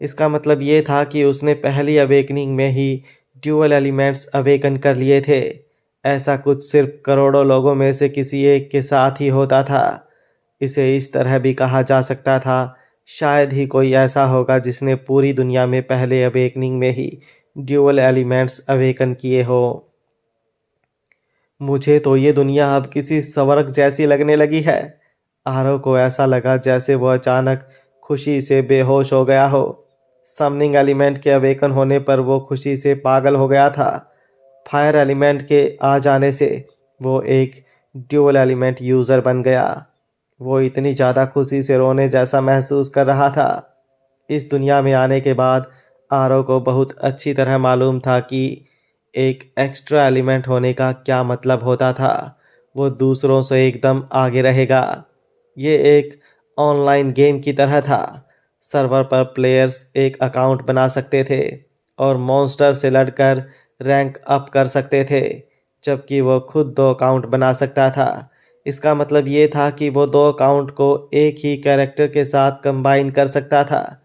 इसका मतलब ये था कि उसने पहली अवेकनिंग में ही ड्यूअल एलिमेंट्स अवेकन कर लिए थे। ऐसा कुछ सिर्फ करोड़ों लोगों में से किसी एक के साथ ही होता था। इसे इस तरह भी कहा जा सकता था, शायद ही कोई ऐसा होगा जिसने पूरी दुनिया में पहले अवेकनिंग में ही ड्यूअल एलिमेंट्स अवेकन किए हो। मुझे तो ये दुनिया अब किसी स्वर्ग जैसी लगने लगी है। आरव को ऐसा लगा जैसे वो अचानक खुशी से बेहोश हो गया हो। समनिंग एलिमेंट के अवेकन होने पर वो खुशी से पागल हो गया था। फायर एलिमेंट के आ जाने से वो एक ड्यूअल एलिमेंट यूज़र बन गया। वो इतनी ज़्यादा खुशी से रोने जैसा महसूस कर रहा था। इस दुनिया में आने के बाद आरव को बहुत अच्छी तरह मालूम था कि एक एक्स्ट्रा एलिमेंट होने का क्या मतलब होता था। वो दूसरों से एकदम आगे रहेगा। ये एक ऑनलाइन गेम की तरह था। सर्वर पर प्लेयर्स एक अकाउंट बना सकते थे और मॉन्स्टर से लड़कर रैंक अप कर सकते थे, जबकि वो खुद 2 अकाउंट बना सकता था। इसका मतलब ये था कि वो 2 अकाउंट को एक ही कैरेक्टर के साथ कंबाइन कर सकता था,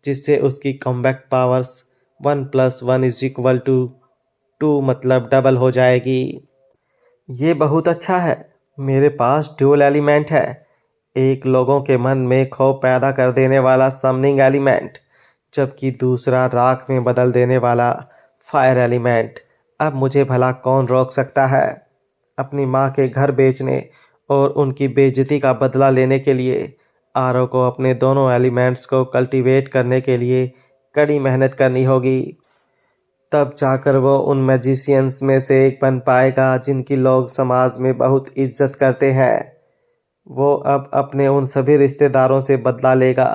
जिससे उसकी कॉम्बैट पावर्स 1 + 1 = 2 मतलब डबल हो जाएगी। ये बहुत अच्छा है। मेरे पास ड्यूल एलिमेंट है, एक लोगों के मन में खौफ पैदा कर देने वाला समनिंग एलिमेंट, जबकि दूसरा राख में बदल देने वाला फायर एलिमेंट। अब मुझे भला कौन रोक सकता है? अपनी माँ के घर बेचने और उनकी बेइज्जती का बदला लेने के लिए आरव को अपने दोनों एलिमेंट्स को कल्टीवेट करने के लिए कड़ी मेहनत करनी होगी। तब जाकर वो उन मैजिशियंस में से एक बन पाएगा जिनकी लोग समाज में बहुत इज्जत करते हैं। वो अब अपने उन सभी रिश्तेदारों से बदला लेगा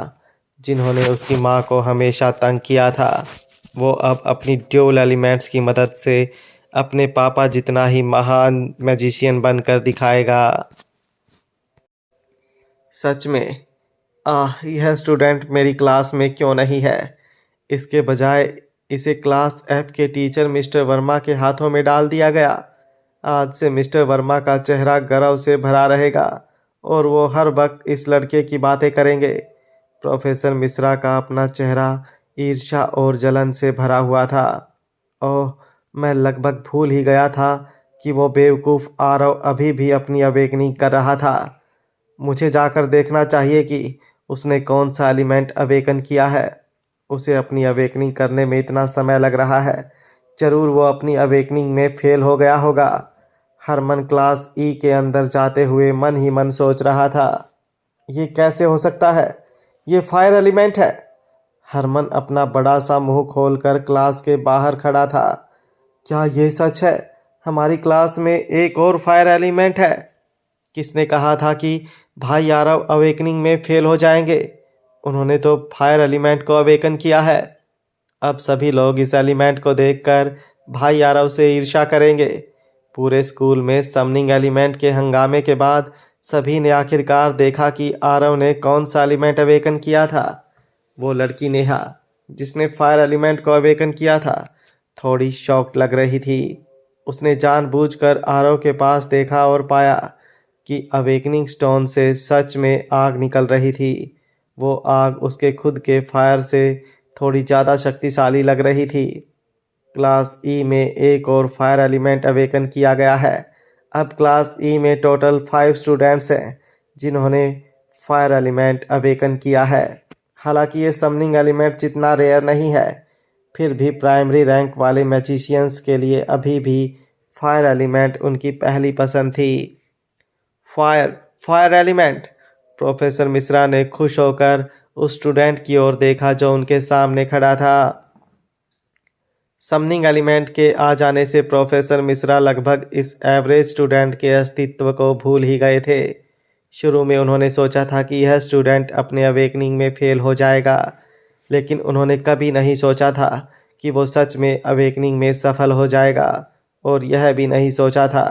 जिन्होंने उसकी माँ को हमेशा तंग किया था। वो अब अपनी ड्यूल एलिमेंट्स की मदद से अपने पापा जितना ही महान मैजिशियन बनकर दिखाएगा। सच में, यह स्टूडेंट मेरी क्लास में क्यों नहीं है? इसके बजाय इसे क्लास एफ के टीचर मिस्टर वर्मा के हाथों में डाल दिया गया। आज से मिस्टर वर्मा का चेहरा गर्व से भरा रहेगा और वो हर वक्त इस लड़के की बातें करेंगे। प्रोफेसर मिश्रा का अपना चेहरा ईर्ष्या और जलन से भरा हुआ था। ओह, मैं लगभग भूल ही गया था कि वो बेवकूफ़ आरव अभी भी अपनी अवेकनिंग कर रहा था। मुझे जाकर देखना चाहिए कि उसने कौन सा एलिमेंट अवेकन किया है। उसे अपनी अवेकनिंग करने में इतना समय लग रहा है, जरूर वो अपनी अवेकनिंग में फेल हो गया होगा। हरमन क्लास ई के अंदर जाते हुए मन ही मन सोच रहा था, ये कैसे हो सकता है? ये फायर एलिमेंट है। हरमन अपना बड़ा सा मुंह खोलकर क्लास के बाहर खड़ा था। क्या ये सच है? हमारी क्लास में एक और फायर एलिमेंट है? किसने कहा था कि भाई आरव अवेकनिंग में फेल हो जाएंगे? उन्होंने तो फायर एलिमेंट को अवेकन किया है। अब सभी लोग इस एलिमेंट को देखकर भाई आरव से ईर्ष्या करेंगे। पूरे स्कूल में समनिंग एलिमेंट के हंगामे के बाद सभी ने आखिरकार देखा कि आरव ने कौन सा एलिमेंट अवेकन किया था। वो लड़की नेहा, जिसने फायर एलिमेंट को अवेकन किया था, थोड़ी शॉक्ड लग रही थी। उसने जानबूझकर आरव के पास देखा और पाया कि अवेकनिंग स्टोन से सच में आग निकल रही थी। वो आग उसके खुद के फायर से थोड़ी ज़्यादा शक्तिशाली लग रही थी। क्लास ई में एक और फायर एलिमेंट अवेकन किया गया है। अब क्लास ई में टोटल 5 स्टूडेंट्स हैं जिन्होंने फायर एलिमेंट अवेकन किया है। हालांकि ये समनिंग एलिमेंट जितना रेयर नहीं है, फिर भी प्राइमरी रैंक वाले मैजिशियंस के लिए अभी भी फायर एलिमेंट उनकी पहली पसंद थी। Fire fire element! Professor Mishra ने खुश होकर उस स्टूडेंट की ओर देखा जो उनके सामने खड़ा था। समनिंग एलिमेंट के आ जाने से प्रोफेसर मिश्रा लगभग इस एवरेज स्टूडेंट के अस्तित्व को भूल ही गए थे। शुरू में उन्होंने सोचा था कि यह स्टूडेंट अपने अवेकनिंग में फेल हो जाएगा, लेकिन उन्होंने कभी नहीं सोचा था कि वो सच में अवेकनिंग में सफल हो जाएगा, और यह भी नहीं सोचा था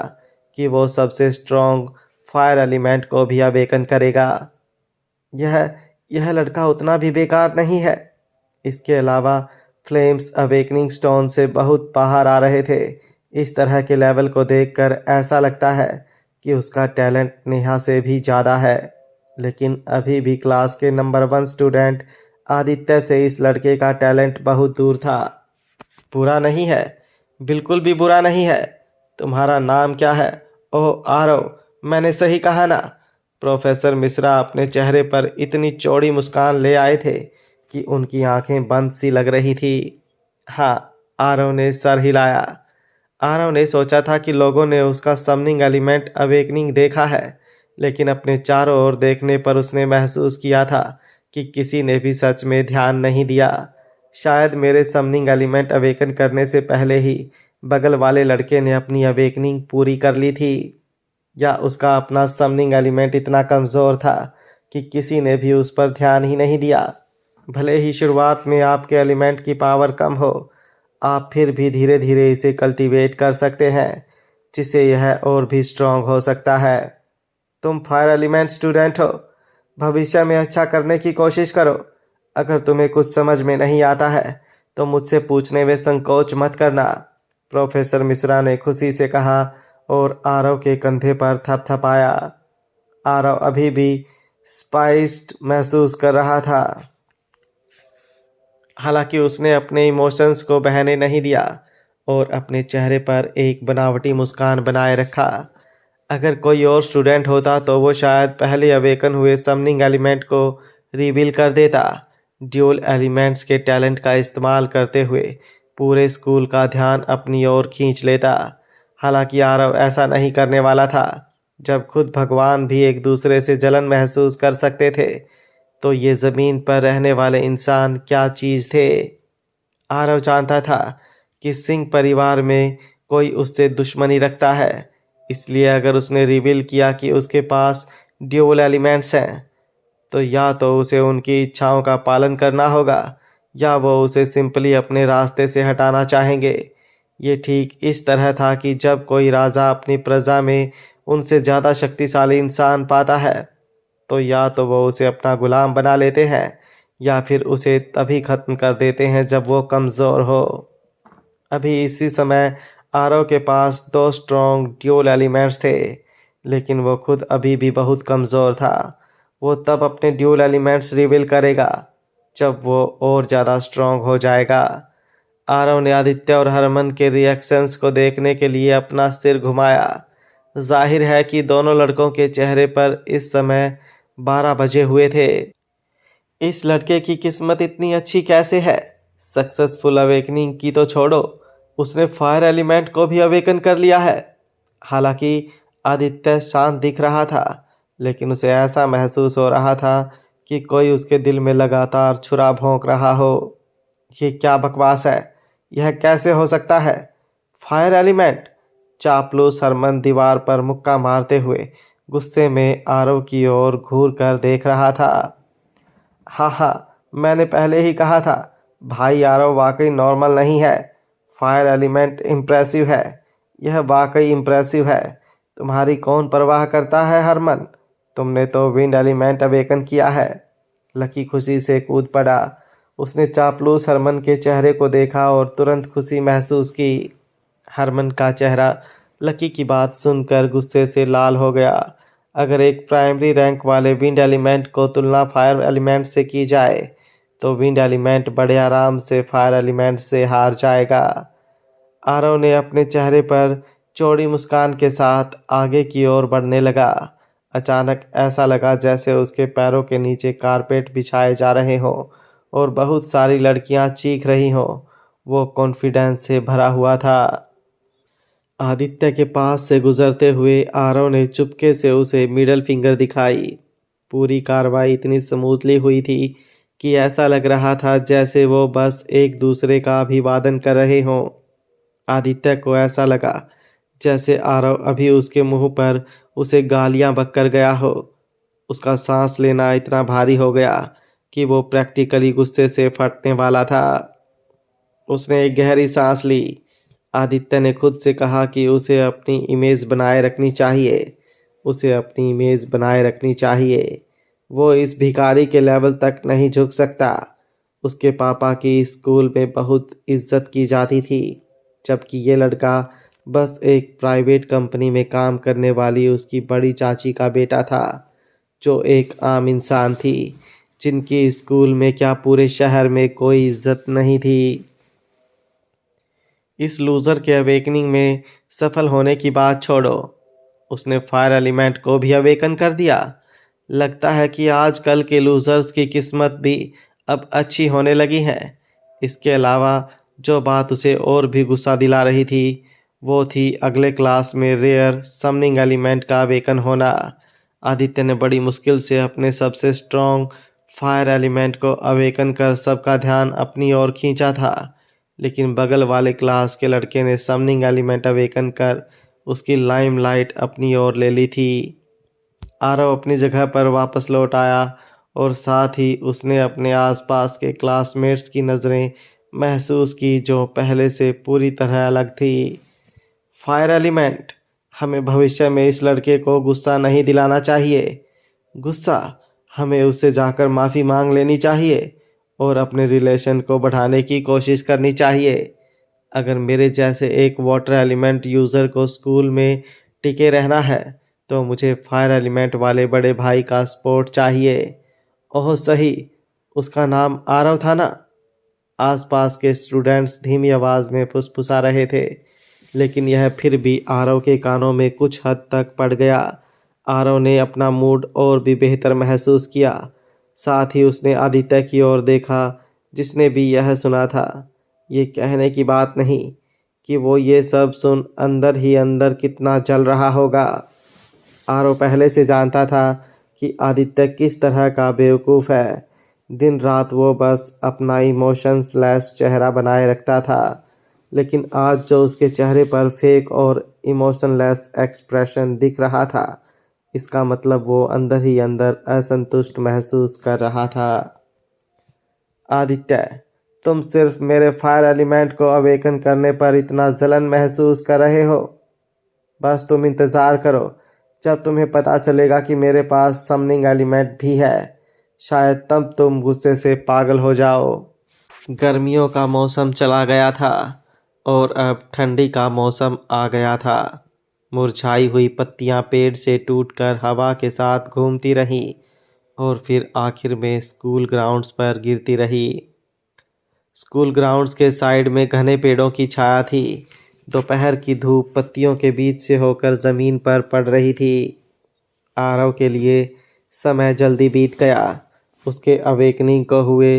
कि वो सबसे स्ट्रॉन्ग फायर एलिमेंट को भी अवेकन करेगा। यह लड़का उतना भी बेकार नहीं है। इसके अलावा फ्लेम्स अवेकनिंग स्टोन से बहुत बाहर आ रहे थे। इस तरह के लेवल को देखकर ऐसा लगता है कि उसका टैलेंट नेहा से भी ज़्यादा है। लेकिन अभी भी क्लास के नंबर 1 स्टूडेंट आदित्य से इस लड़के का टैलेंट बहुत दूर था। बुरा नहीं है, बिल्कुल भी बुरा नहीं है। तुम्हारा नाम क्या है? ओह आरव, मैंने सही कहा ना? प्रोफेसर मिश्रा अपने चेहरे पर इतनी चौड़ी मुस्कान ले आए थे कि उनकी आंखें बंद सी लग रही थी। हाँ, आरव ने सर हिलाया। आरव ने सोचा था कि लोगों ने उसका समनिंग एलिमेंट अवेकनिंग देखा है, लेकिन अपने चारों ओर देखने पर उसने महसूस किया था कि किसी ने भी सच में ध्यान नहीं दिया। शायद मेरे समनिंग एलिमेंट अवेकन करने से पहले ही बगल वाले लड़के ने अपनी अवेकनिंग पूरी कर ली थी, या उसका अपना समनिंग एलिमेंट इतना कमज़ोर था कि किसी ने भी उस पर ध्यान ही नहीं दिया। भले ही शुरुआत में आपके एलिमेंट की पावर कम हो, आप फिर भी धीरे धीरे इसे कल्टीवेट कर सकते हैं, जिससे यह और भी स्ट्रांग हो सकता है। तुम फायर एलिमेंट स्टूडेंट हो, भविष्य में अच्छा करने की कोशिश करो। अगर तुम्हें कुछ समझ में नहीं आता है तो मुझसे पूछने में संकोच मत करना, प्रोफेसर मिश्रा ने खुशी से कहा और आरव के कंधे पर थपथपाया। आरव अभी भी स्पाइस्ड महसूस कर रहा था, हालांकि उसने अपने इमोशंस को बहने नहीं दिया और अपने चेहरे पर एक बनावटी मुस्कान बनाए रखा। अगर कोई और स्टूडेंट होता तो वो शायद पहले अवेकन हुए समनिंग एलिमेंट को रिवील कर देता, ड्यूल एलिमेंट्स के टैलेंट का इस्तेमाल करते हुए पूरे स्कूल का ध्यान अपनी ओर खींच लेता। हालांकि आरव ऐसा नहीं करने वाला था। जब खुद भगवान भी एक दूसरे से जलन महसूस कर सकते थे, तो ये ज़मीन पर रहने वाले इंसान क्या चीज़ थे। आरव जानता था कि सिंह परिवार में कोई उससे दुश्मनी रखता है, इसलिए अगर उसने रिवील किया कि उसके पास ड्यूल एलिमेंट्स हैं, तो या तो उसे उनकी इच्छाओं का पालन करना होगा या वो उसे सिंपली अपने रास्ते से हटाना चाहेंगे। ये ठीक इस तरह था कि जब कोई राजा अपनी प्रजा में उनसे ज़्यादा शक्तिशाली इंसान पाता है, तो या तो वो उसे अपना गुलाम बना लेते हैं या फिर उसे तभी ख़त्म कर देते हैं जब वो कमज़ोर हो। अभी इसी समय आरव के पास 2 स्ट्रॉन्ग ड्यूल एलिमेंट्स थे, लेकिन वो खुद अभी भी बहुत कमज़ोर था। वो तब अपने ड्यूल एलिमेंट्स रिवील करेगा जब वो और ज़्यादा स्ट्रॉन्ग हो जाएगा। आरव ने आदित्य और हरमन के रिएक्शंस को देखने के लिए अपना सिर घुमाया। जाहिर है कि दोनों लड़कों के चेहरे पर इस समय 12 बजे हुए थे। इस लड़के की किस्मत इतनी अच्छी कैसे है? सक्सेसफुल अवेकनिंग की तो छोड़ो, उसने फायर एलिमेंट को भी अवेकन कर लिया है। हालांकि आदित्य शांत दिख रहा था, लेकिन उसे ऐसा महसूस हो रहा था कि कोई उसके दिल में लगातार छुरा भोंक रहा हो। ये क्या बकवास है? यह कैसे हो सकता है? Fire element! चापलूस हरमन दीवार पर मुक्का मारते हुए गुस्से में आरव की ओर घूर कर देख रहा था। हाँ, मैंने पहले ही कहा था, भाई आरव वाकई नॉर्मल नहीं है। फायर एलिमेंट इम्प्रेसिव है, यह वाकई इम्प्रेसिव है। तुम्हारी कौन परवाह करता है हरमन? तुमने तो विंड एलिमेंट अवेकन किया है। लकी खुशी से कूद पड़ा। उसने चापलूस हरमन के चेहरे को देखा और तुरंत खुशी महसूस की। हरमन का चेहरा लकी की बात सुनकर गुस्से से लाल हो गया। अगर एक प्राइमरी रैंक वाले विंड एलिमेंट को तुलना फायर एलिमेंट से की जाए, तो विंड एलिमेंट बड़े आराम से फायर एलिमेंट से हार जाएगा। आरव ने अपने चेहरे पर चौड़ी मुस्कान के साथ आगे की ओर बढ़ने लगा। अचानक ऐसा लगा जैसे उसके पैरों के नीचे कारपेट बिछाए जा रहे हों और बहुत सारी लड़कियां चीख रही हों। वो कॉन्फिडेंस से भरा हुआ था। आदित्य के पास से गुजरते हुए आरव ने चुपके से उसे मिडल फिंगर दिखाई। पूरी कार्रवाई इतनी स्मूथली हुई थी कि ऐसा लग रहा था जैसे वो बस एक दूसरे का अभिवादन कर रहे हों। आदित्य को ऐसा लगा जैसे आरव अभी उसके मुंह पर उसे गालियां बककर गया हो। उसका सांस लेना इतना भारी हो गया कि वो प्रैक्टिकली गुस्से से फटने वाला था। उसने एक गहरी सांस ली। आदित्य ने खुद से कहा कि उसे अपनी इमेज बनाए रखनी चाहिए। उसे अपनी इमेज बनाए रखनी चाहिए। वो इस भिखारी के लेवल तक नहीं झुक सकता। उसके पापा की स्कूल में बहुत इज्जत की जाती थी, जबकि ये लड़का बस एक प्राइवेट कंपनी में काम करने वाली उसकी बड़ी चाची का बेटा था, जो एक आम इंसान थी, जिनकी स्कूल में क्या पूरे शहर में कोई इज्जत नहीं थी। इस लूज़र के अवेकनिंग में सफल होने की बात छोड़ो, उसने फायर एलिमेंट को भी अवेकन कर दिया। लगता है कि आजकल के लूज़र्स की किस्मत भी अब अच्छी होने लगी है। इसके अलावा जो बात उसे और भी गुस्सा दिला रही थी, वो थी अगले क्लास में रेयर समनिंग एलिमेंट का अवेकन होना। आदित्य ने बड़ी मुश्किल से अपने सबसे स्ट्रॉन्ग फायर एलिमेंट को अवेकन कर सबका ध्यान अपनी ओर खींचा था, लेकिन बगल वाले क्लास के लड़के ने समनिंग एलिमेंट अवेकन कर उसकी लाइमलाइट अपनी ओर ले ली थी। आरव अपनी जगह पर वापस लौट आया और साथ ही उसने अपने आसपास के क्लासमेट्स की नज़रें महसूस की जो पहले से पूरी तरह अलग थी। फायर एलिमेंट, हमें भविष्य में इस लड़के को गुस्सा नहीं दिलाना चाहिए। गुस्सा, हमें उससे जाकर माफ़ी मांग लेनी चाहिए और अपने रिलेशन को बढ़ाने की कोशिश करनी चाहिए। अगर मेरे जैसे एक वाटर एलिमेंट यूज़र को स्कूल में टिके रहना है तो मुझे फायर एलिमेंट वाले बड़े भाई का सपोर्ट चाहिए। ओह सही, उसका नाम आरव था ना? आसपास के स्टूडेंट्स धीमी आवाज़ में फुसफुसा रहे थे, लेकिन यह फिर भी आरव के कानों में कुछ हद तक पड़ गया। आरव ने अपना मूड और भी बेहतर महसूस किया। साथ ही उसने आदित्य की ओर देखा, जिसने भी यह सुना था। ये कहने की बात नहीं कि वो ये सब सुन अंदर ही अंदर कितना जल रहा होगा। आरव पहले से जानता था कि आदित्य किस तरह का बेवकूफ़ है। दिन रात वो बस अपना इमोशंसलेस चेहरा बनाए रखता था, लेकिन आज जो उसके चेहरे पर फेक और इमोशनलेस एक्सप्रेशन दिख रहा था, इसका मतलब वो अंदर ही अंदर असंतुष्ट महसूस कर रहा था। आदित्य, तुम सिर्फ मेरे फायर एलिमेंट को अवेकन करने पर इतना जलन महसूस कर रहे हो। बस तुम इंतज़ार करो, जब तुम्हें पता चलेगा कि मेरे पास समनिंग एलिमेंट भी है। शायद तब तुम गुस्से से पागल हो जाओ। गर्मियों का मौसम चला गया था और अब ठंडी का मौसम आ गया था। मुरझाई हुई पत्तियां पेड़ से टूटकर हवा के साथ घूमती रहीं और फिर आखिर में स्कूल ग्राउंड्स पर गिरती रही। स्कूल ग्राउंड्स के साइड में घने पेड़ों की छाया थी। दोपहर की धूप पत्तियों के बीच से होकर ज़मीन पर पड़ रही थी। आरव के लिए समय जल्दी बीत गया। उसके अवेकनिंग को हुए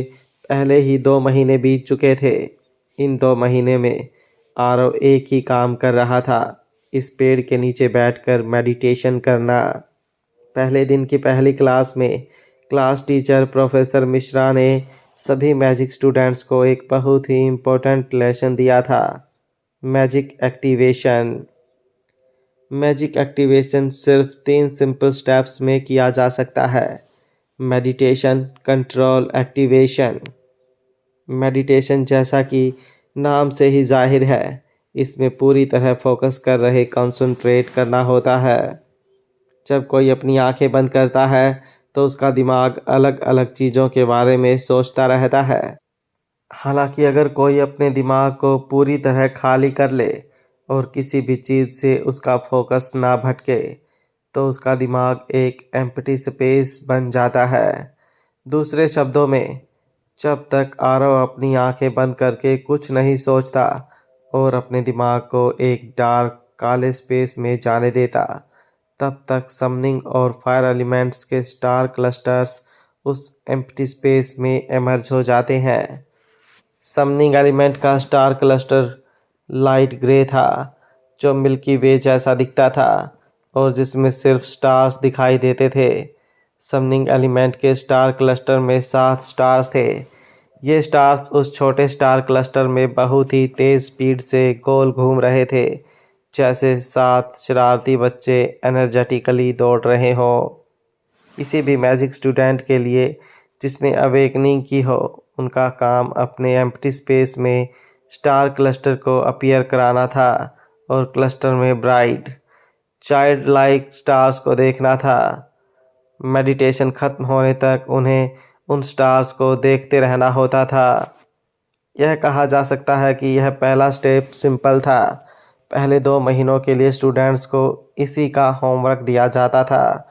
पहले ही 2 महीने बीत चुके थे। इन 2 महीने में आरव एक ही काम कर रहा था, इस पेड़ के नीचे बैठकर मेडिटेशन करना। पहले दिन की पहली क्लास में क्लास टीचर प्रोफेसर मिश्रा ने सभी मैजिक स्टूडेंट्स को एक बहुत ही इम्पोर्टेंट लेसन दिया था, मैजिक एक्टिवेशन। मैजिक एक्टिवेशन सिर्फ 3 सिंपल स्टेप्स में किया जा सकता है: मेडिटेशन, कंट्रोल, एक्टिवेशन। मेडिटेशन, जैसा कि नाम से ही जाहिर है, इसमें पूरी तरह फोकस कर रहे कंसंट्रेट करना होता है। जब कोई अपनी आंखें बंद करता है तो उसका दिमाग अलग अलग चीज़ों के बारे में सोचता रहता है। हालांकि अगर कोई अपने दिमाग को पूरी तरह खाली कर ले और किसी भी चीज़ से उसका फोकस ना भटके तो उसका दिमाग एक एम्प्टी स्पेस बन जाता है। दूसरे शब्दों में, जब तक आरव अपनी आंखें बंद करके कुछ नहीं सोचता और अपने दिमाग को एक डार्क काले स्पेस में जाने देता, तब तक समनिंग और फायर एलिमेंट्स के स्टार क्लस्टर्स उस एम्प्टी स्पेस में एमर्ज हो जाते हैं। समनिंग एलिमेंट का स्टार क्लस्टर लाइट ग्रे था, जो मिल्की वे जैसा दिखता था और जिसमें सिर्फ स्टार्स दिखाई देते थे। समनिंग एलिमेंट के स्टार क्लस्टर में 7 स्टार्स थे। ये स्टार्स उस छोटे स्टार क्लस्टर में बहुत ही तेज़ स्पीड से गोल घूम रहे थे, जैसे 7 शरारती बच्चे एनर्जेटिकली दौड़ रहे हों। किसी भी मैजिक स्टूडेंट के लिए जिसने अवेकनिंग की हो, उनका काम अपने एम्प्टी स्पेस में स्टार क्लस्टर को अपीयर कराना था और क्लस्टर में ब्राइट चाइल्ड लाइक स्टार्स को देखना था। मेडिटेशन ख़त्म होने तक उन्हें उन स्टार्स को देखते रहना होता था। यह कहा जा सकता है कि यह पहला स्टेप सिंपल था। पहले 2 महीनों के लिए स्टूडेंट्स को इसी का होमवर्क दिया जाता था,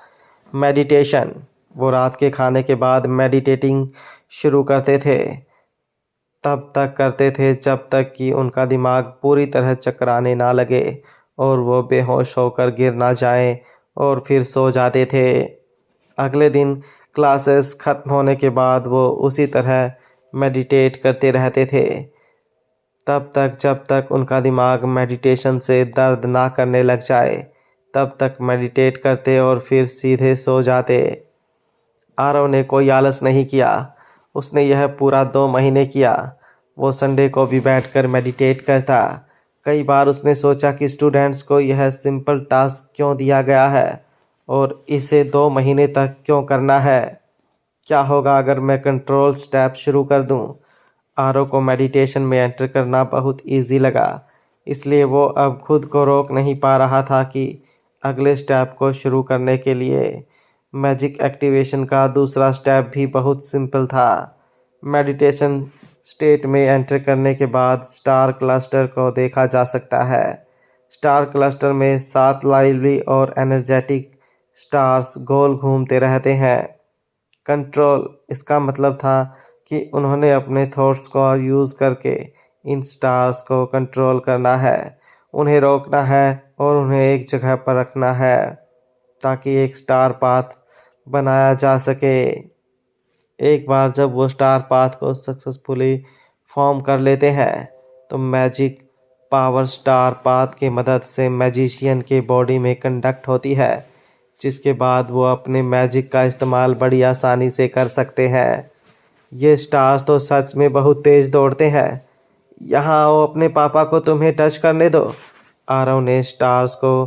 मेडिटेशन। वो रात के खाने के बाद मेडिटेटिंग शुरू करते थे, तब तक करते थे जब तक कि उनका दिमाग पूरी तरह चकराने ना लगे और वो बेहोश होकर गिर ना जाएं और फिर सो जाते थे। अगले दिन क्लासेस ख़त्म होने के बाद वो उसी तरह मेडिटेट करते रहते थे, तब तक जब तक उनका दिमाग मेडिटेशन से दर्द ना करने लग जाए। तब तक मेडिटेट करते और फिर सीधे सो जाते। आरव ने कोई आलस नहीं किया। उसने यह पूरा 2 महीने किया। वो संडे को भी बैठकर मेडिटेट करता। कई बार उसने सोचा कि स्टूडेंट्स को यह सिंपल टास्क क्यों दिया गया है और इसे 2 महीने तक क्यों करना है। क्या होगा अगर मैं कंट्रोल स्टेप शुरू कर दूं? आरव को मेडिटेशन में एंटर करना बहुत इजी लगा, इसलिए वो अब खुद को रोक नहीं पा रहा था कि अगले स्टेप को शुरू करने के लिए। मैजिक एक्टिवेशन का दूसरा स्टेप भी बहुत सिंपल था। मेडिटेशन स्टेट में एंटर करने के बाद स्टार क्लस्टर को देखा जा सकता है। स्टार क्लस्टर में 7 लाइवली और एनर्जेटिक स्टार्स गोल घूमते रहते हैं। कंट्रोल, इसका मतलब था कि उन्होंने अपने थॉट्स को यूज़ करके इन स्टार्स को कंट्रोल करना है, उन्हें रोकना है और उन्हें एक जगह पर रखना है ताकि एक स्टार पाथ बनाया जा सके। एक बार जब वो स्टार पाथ को सक्सेसफुली फॉर्म कर लेते हैं तो मैजिक पावर स्टार पाथ की मदद से मैजिशियन के बॉडी में कंडक्ट होती है, जिसके बाद वो अपने मैजिक का इस्तेमाल बड़ी आसानी से कर सकते हैं। ये स्टार्स तो सच में बहुत तेज़ दौड़ते हैं। यहाँ आओ, अपने पापा को तुम्हें टच करने दो। आरव ने स्टार्स को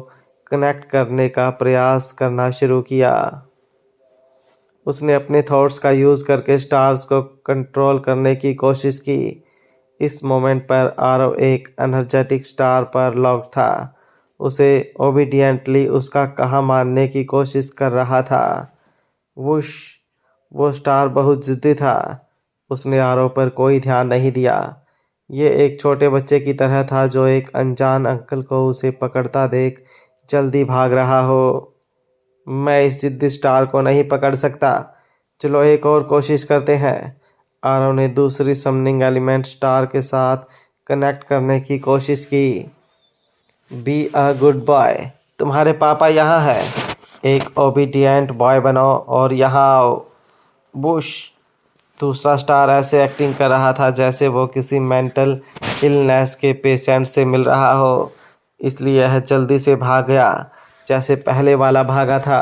कनेक्ट करने का प्रयास करना शुरू किया। उसने अपने थॉट्स का यूज़ करके स्टार्स को कंट्रोल करने की कोशिश की। इस मोमेंट पर आरव एक एनर्जेटिक स्टार पर लॉक था। उसे ओबीडियंटली उसका कहा मानने की कोशिश कर रहा था। वुश, वो स्टार बहुत जिद्दी था। उसने आरव पर कोई ध्यान नहीं दिया। ये एक छोटे बच्चे की तरह था जो एक अनजान अंकल को उसे पकड़ता देख जल्दी भाग रहा हो। मैं इस जिद्दी स्टार को नहीं पकड़ सकता। चलो एक और कोशिश करते हैं। आरव ने दूसरी समनिंग एलिमेंट स्टार के साथ कनेक्ट करने की कोशिश की। बी अ गुड बॉय, तुम्हारे पापा यहाँ है। एक ओबीडियंट बॉय बनो और यहाँ आओ। बुश, दूसरा स्टार ऐसे एक्टिंग कर रहा था जैसे वो किसी मेंटल इलनेस के पेशेंट से मिल रहा हो, इसलिए यह जल्दी से भाग गया जैसे पहले वाला भागा था।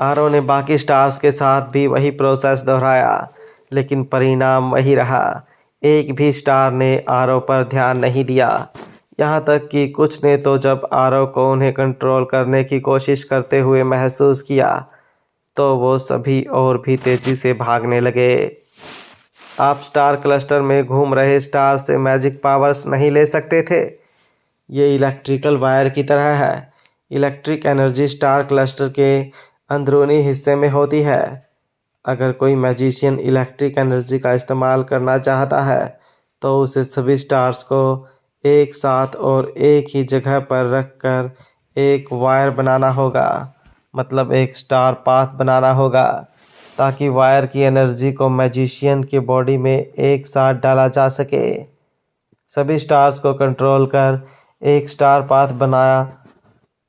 आरव ने बाकी स्टार्स के साथ भी वही प्रोसेस दोहराया, लेकिन परिणाम वही रहा। एक भी स्टार ने आरव पर ध्यान नहीं दिया। यहाँ तक कि कुछ ने तो जब आरव को उन्हें कंट्रोल करने की कोशिश करते हुए महसूस किया तो वो सभी और भी तेज़ी से भागने लगे। आप स्टार क्लस्टर में घूम रहे स्टार से मैजिक पावर्स नहीं ले सकते थे। ये इलेक्ट्रिकल वायर की तरह है। इलेक्ट्रिक एनर्जी स्टार क्लस्टर के अंदरूनी हिस्से में होती है। अगर कोई मैजिशियन इलेक्ट्रिक एनर्जी का इस्तेमाल करना चाहता है तो उसे सभी स्टार्स को एक साथ और एक ही जगह पर रखकर एक वायर बनाना होगा, मतलब एक स्टार पाथ बनाना होगा, ताकि वायर की एनर्जी को मैजिशियन के बॉडी में एक साथ डाला जा सके। सभी स्टार्स को कंट्रोल कर एक स्टार पाथ बनाया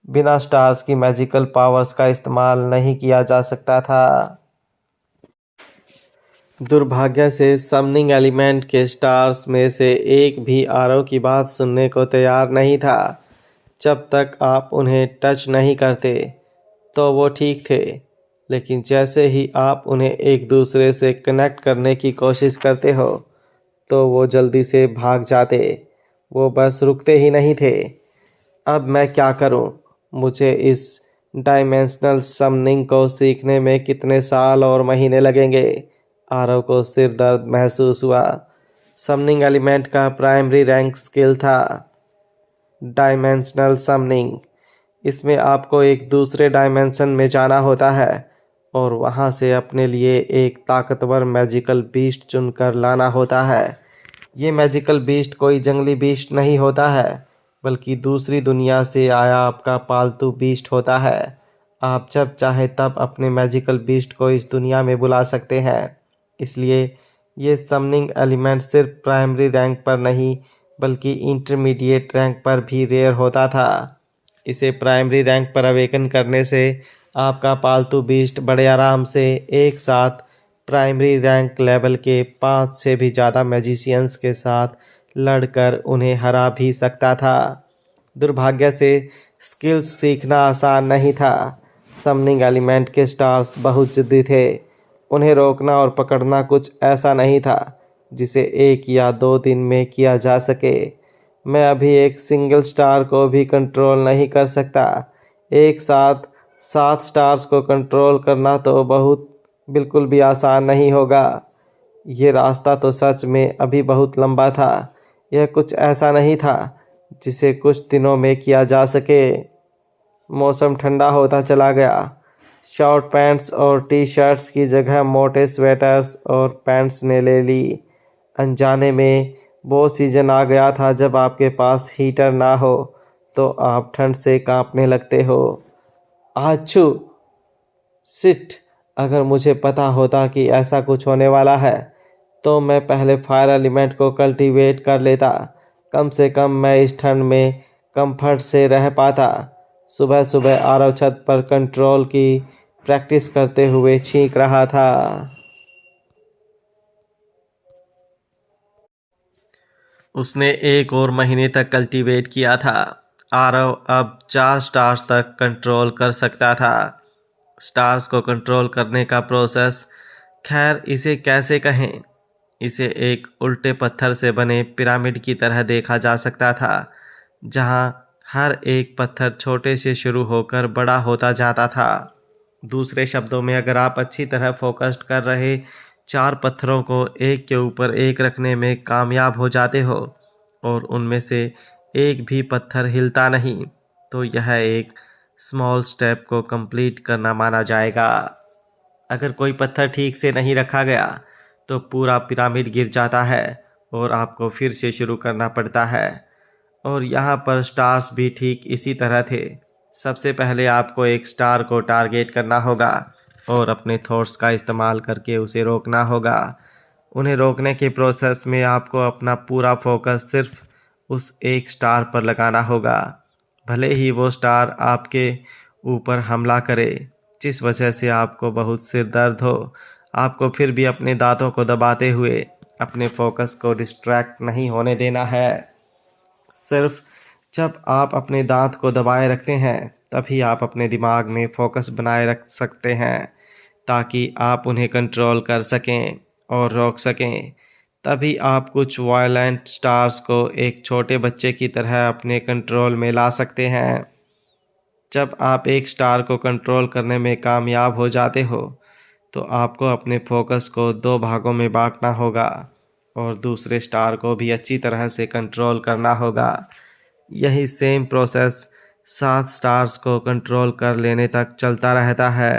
बिना स्टार्स की मैजिकल पावर्स का इस्तेमाल नहीं किया जा सकता था। दुर्भाग्य से समनिंग एलिमेंट के स्टार्स में से एक भी आरव की बात सुनने को तैयार नहीं था। जब तक आप उन्हें टच नहीं करते तो वो ठीक थे, लेकिन जैसे ही आप उन्हें एक दूसरे से कनेक्ट करने की कोशिश करते हो तो वो जल्दी से भाग जाते। वो बस रुकते ही नहीं थे। अब मैं क्या करूं? मुझे इस डायमेंशनल समनिंग को सीखने में कितने साल और महीने लगेंगे? आरव को सिर दर्द महसूस हुआ। समनिंग एलिमेंट का प्राइमरी रैंक स्किल था डायमेंशनल समनिंग। इसमें आपको एक दूसरे डायमेंशन में जाना होता है और वहां से अपने लिए एक ताकतवर मैजिकल बीस्ट चुनकर लाना होता है। ये मैजिकल बीस्ट कोई जंगली बीस्ट नहीं होता है, बल्कि दूसरी दुनिया से आया आपका पालतू बीस्ट होता है। आप जब चाहे तब अपने मैजिकल बीस्ट को इस दुनिया में बुला सकते हैं। इसलिए ये समनिंग एलिमेंट सिर्फ प्राइमरी रैंक पर नहीं बल्कि इंटरमीडिएट रैंक पर भी रेयर होता था। इसे प्राइमरी रैंक पर अवेकन करने से आपका पालतू बीस्ट बड़े आराम से एक साथ प्राइमरी रैंक लेवल के 5 से भी ज़्यादा मैजिशियंस के साथ लड़कर उन्हें हरा भी सकता था। दुर्भाग्य से स्किल्स सीखना आसान नहीं था। समनिंग एलिमेंट के स्टार्स बहुत जिद्दी थे। उन्हें रोकना और पकड़ना कुछ ऐसा नहीं था जिसे 1 या 2 दिन में किया जा सके। मैं अभी एक सिंगल स्टार को भी कंट्रोल नहीं कर सकता। एक साथ 7 स्टार्स को कंट्रोल करना तो बिल्कुल भी आसान नहीं होगा। ये रास्ता तो सच में अभी बहुत लंबा था। यह कुछ ऐसा नहीं था जिसे कुछ दिनों में किया जा सके। मौसम ठंडा होता चला गया। शॉर्ट पैंट्स और टी शर्ट्स की जगह मोटे स्वेटर्स और पैंट्स ने ले ली। अनजाने में वो सीज़न आ गया था जब आपके पास हीटर ना हो तो आप ठंड से कांपने लगते हो। आच्छू! शिट! अगर मुझे पता होता कि ऐसा कुछ होने वाला है तो मैं पहले फायर एलिमेंट को कल्टीवेट कर लेता। कम से कम मैं इस ठंड में कंफर्ट से रह पाता। सुबह सुबह आरव छत पर कंट्रोल की प्रैक्टिस करते हुए छींक रहा था। उसने 1 और महीने तक कल्टीवेट किया था। आरव अब 4 स्टार्स तक कंट्रोल कर सकता था। स्टार्स को कंट्रोल करने का प्रोसेस, खैर इसे कैसे कहें, इसे एक उल्टे पत्थर से बने पिरामिड की तरह देखा जा सकता था, जहां हर एक पत्थर छोटे से शुरू होकर बड़ा होता जाता था। दूसरे शब्दों में, अगर आप अच्छी तरह फोकस्ड कर रहे 4 पत्थरों को एक के ऊपर एक रखने में कामयाब हो जाते हो और उनमें से एक भी पत्थर हिलता नहीं, तो यह एक स्मॉल स्टेप को कंप्लीट करना माना जाएगा। अगर कोई पत्थर ठीक से नहीं रखा गया तो पूरा पिरामिड गिर जाता है और आपको फिर से शुरू करना पड़ता है। और यहाँ पर स्टार्स भी ठीक इसी तरह थे। सबसे पहले आपको एक स्टार को टारगेट करना होगा और अपने थॉट्स का इस्तेमाल करके उसे रोकना होगा। उन्हें रोकने के प्रोसेस में आपको अपना पूरा फोकस सिर्फ उस एक स्टार पर लगाना होगा, भले ही वो स्टार आपके ऊपर हमला करे, जिस वजह से आपको बहुत सिर दर्द हो। आपको फिर भी अपने दांतों को दबाते हुए अपने फोकस को डिस्ट्रैक्ट नहीं होने देना है। सिर्फ जब आप अपने दांत को दबाए रखते हैं तभी आप अपने दिमाग में फोकस बनाए रख सकते हैं, ताकि आप उन्हें कंट्रोल कर सकें और रोक सकें। तभी आप कुछ वायलेंट स्टार्स को एक छोटे बच्चे की तरह अपने कंट्रोल में ला सकते हैं। जब आप एक स्टार को कंट्रोल करने में कामयाब हो जाते हो तो आपको अपने फोकस को 2 भागों में बांटना होगा और दूसरे स्टार को भी अच्छी तरह से कंट्रोल करना होगा। यही सेम प्रोसेस 7 स्टार्स को कंट्रोल कर लेने तक चलता रहता है।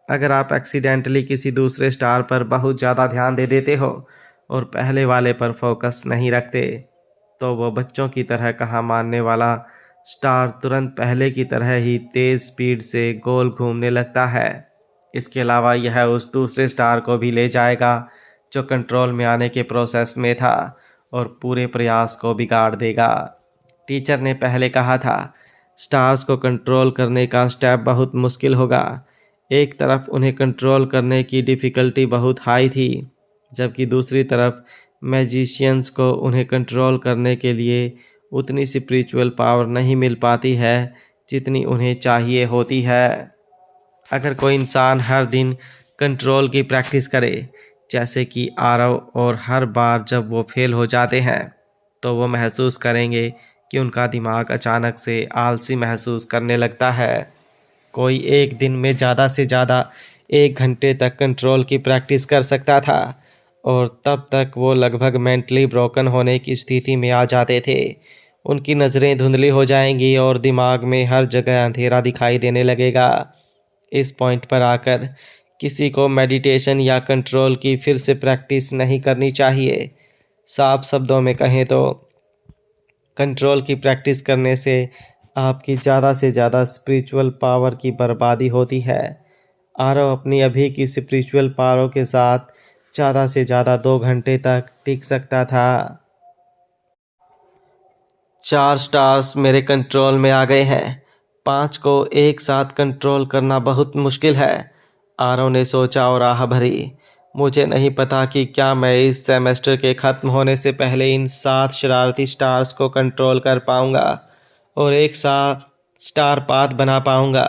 अगर आप एक्सीडेंटली किसी दूसरे स्टार पर बहुत ज़्यादा ध्यान दे देते हो और पहले वाले पर फोकस नहीं रखते तो वो बच्चों की तरह कहा मानने वाला स्टार तुरंत पहले की तरह ही तेज़ स्पीड से गोल घूमने लगता है। इसके अलावा यह उस दूसरे स्टार को भी ले जाएगा जो कंट्रोल में आने के प्रोसेस में था और पूरे प्रयास को बिगाड़ देगा। टीचर ने पहले कहा था, स्टार्स को कंट्रोल करने का स्टेप बहुत मुश्किल होगा। एक तरफ उन्हें कंट्रोल करने की डिफ़िकल्टी बहुत हाई थी, जबकि दूसरी तरफ मैजिशियंस को उन्हें कंट्रोल करने के लिए उतनी स्पिरिचुअल पावर नहीं मिल पाती है जितनी उन्हें चाहिए होती है। अगर कोई इंसान हर दिन कंट्रोल की प्रैक्टिस करे, जैसे कि आरव, और हर बार जब वो फेल हो जाते हैं तो वो महसूस करेंगे कि उनका दिमाग अचानक से आलसी महसूस करने लगता है। कोई एक दिन में ज़्यादा से ज़्यादा 1 घंटे तक कंट्रोल की प्रैक्टिस कर सकता था और तब तक वो लगभग मेंटली ब्रोकन होने की स्थिति में आ जाते थे। उनकी नज़रें धुंधली हो जाएंगी और दिमाग में हर जगह अंधेरा दिखाई देने लगेगा। इस पॉइंट पर आकर किसी को मेडिटेशन या कंट्रोल की फिर से प्रैक्टिस नहीं करनी चाहिए। साफ शब्दों में कहें तो कंट्रोल की प्रैक्टिस करने से आपकी ज़्यादा से ज़्यादा स्पिरिचुअल पावर की बर्बादी होती है। आरव अपनी अभी की स्पिरिचुअल पावर के साथ ज़्यादा से ज़्यादा 2 घंटे तक टिक सकता था। 4 स्टार्स मेरे कंट्रोल में आ गए हैं। 5 को एक साथ कंट्रोल करना बहुत मुश्किल है, आरव ने सोचा और आह भरी। मुझे नहीं पता कि क्या मैं इस सेमेस्टर के ख़त्म होने से पहले इन 7 शरारती स्टार्स को कंट्रोल कर पाऊंगा और एक साथ स्टार पाथ बना पाऊंगा।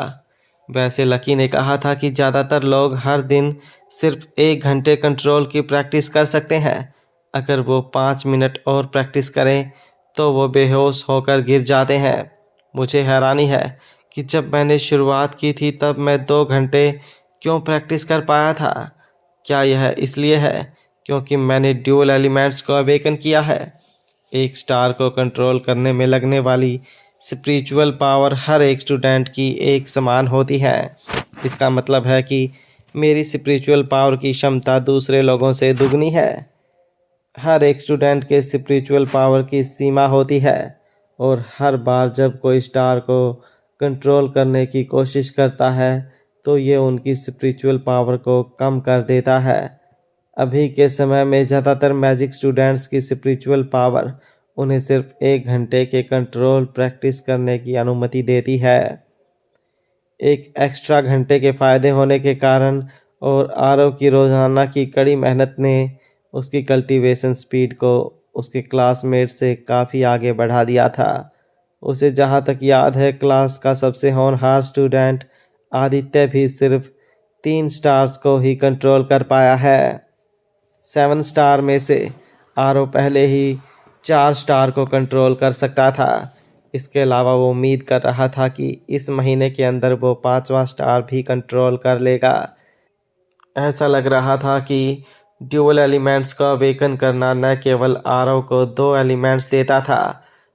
वैसे लकी ने कहा था कि ज़्यादातर लोग हर दिन सिर्फ 1 घंटे कंट्रोल की प्रैक्टिस कर सकते हैं। अगर वो 5 मिनट और प्रैक्टिस करें तो वो बेहोश होकर गिर जाते हैं। मुझे हैरानी है कि जब मैंने शुरुआत की थी तब मैं 2 घंटे क्यों प्रैक्टिस कर पाया था। क्या यह इसलिए है क्योंकि मैंने ड्यूअल एलिमेंट्स को अवेकन किया है? एक स्टार को कंट्रोल करने में लगने वाली स्पिरिचुअल पावर हर एक स्टूडेंट की एक समान होती है। इसका मतलब है कि मेरी स्पिरिचुअल पावर की क्षमता दूसरे लोगों से दुगनी है। हर एक स्टूडेंट के स्पिरिचुअल पावर की सीमा होती है और हर बार जब कोई स्टार को कंट्रोल करने की कोशिश करता है तो ये उनकी स्पिरिचुअल पावर को कम कर देता है। अभी के समय में ज़्यादातर मैजिक स्टूडेंट्स की स्पिरिचुअल पावर उन्हें सिर्फ 1 घंटे के कंट्रोल प्रैक्टिस करने की अनुमति देती है। एक एक्स्ट्रा घंटे के फ़ायदे होने के कारण और आरव की रोज़ाना की कड़ी मेहनत ने उसकी कल्टीवेशन स्पीड को उसके क्लासमेट से काफ़ी आगे बढ़ा दिया था। उसे जहाँ तक याद है क्लास का सबसे होनहार स्टूडेंट आदित्य भी सिर्फ 3 स्टार्स को ही कंट्रोल कर पाया है। 7 स्टार में से आरव पहले ही 4 स्टार को कंट्रोल कर सकता था। इसके अलावा वो उम्मीद कर रहा था कि इस महीने के अंदर वो 5वां स्टार भी कंट्रोल कर लेगा। ऐसा लग रहा था कि ड्यूअल एलिमेंट्स को अवेकन करना न केवल आरव को 2 एलिमेंट्स देता था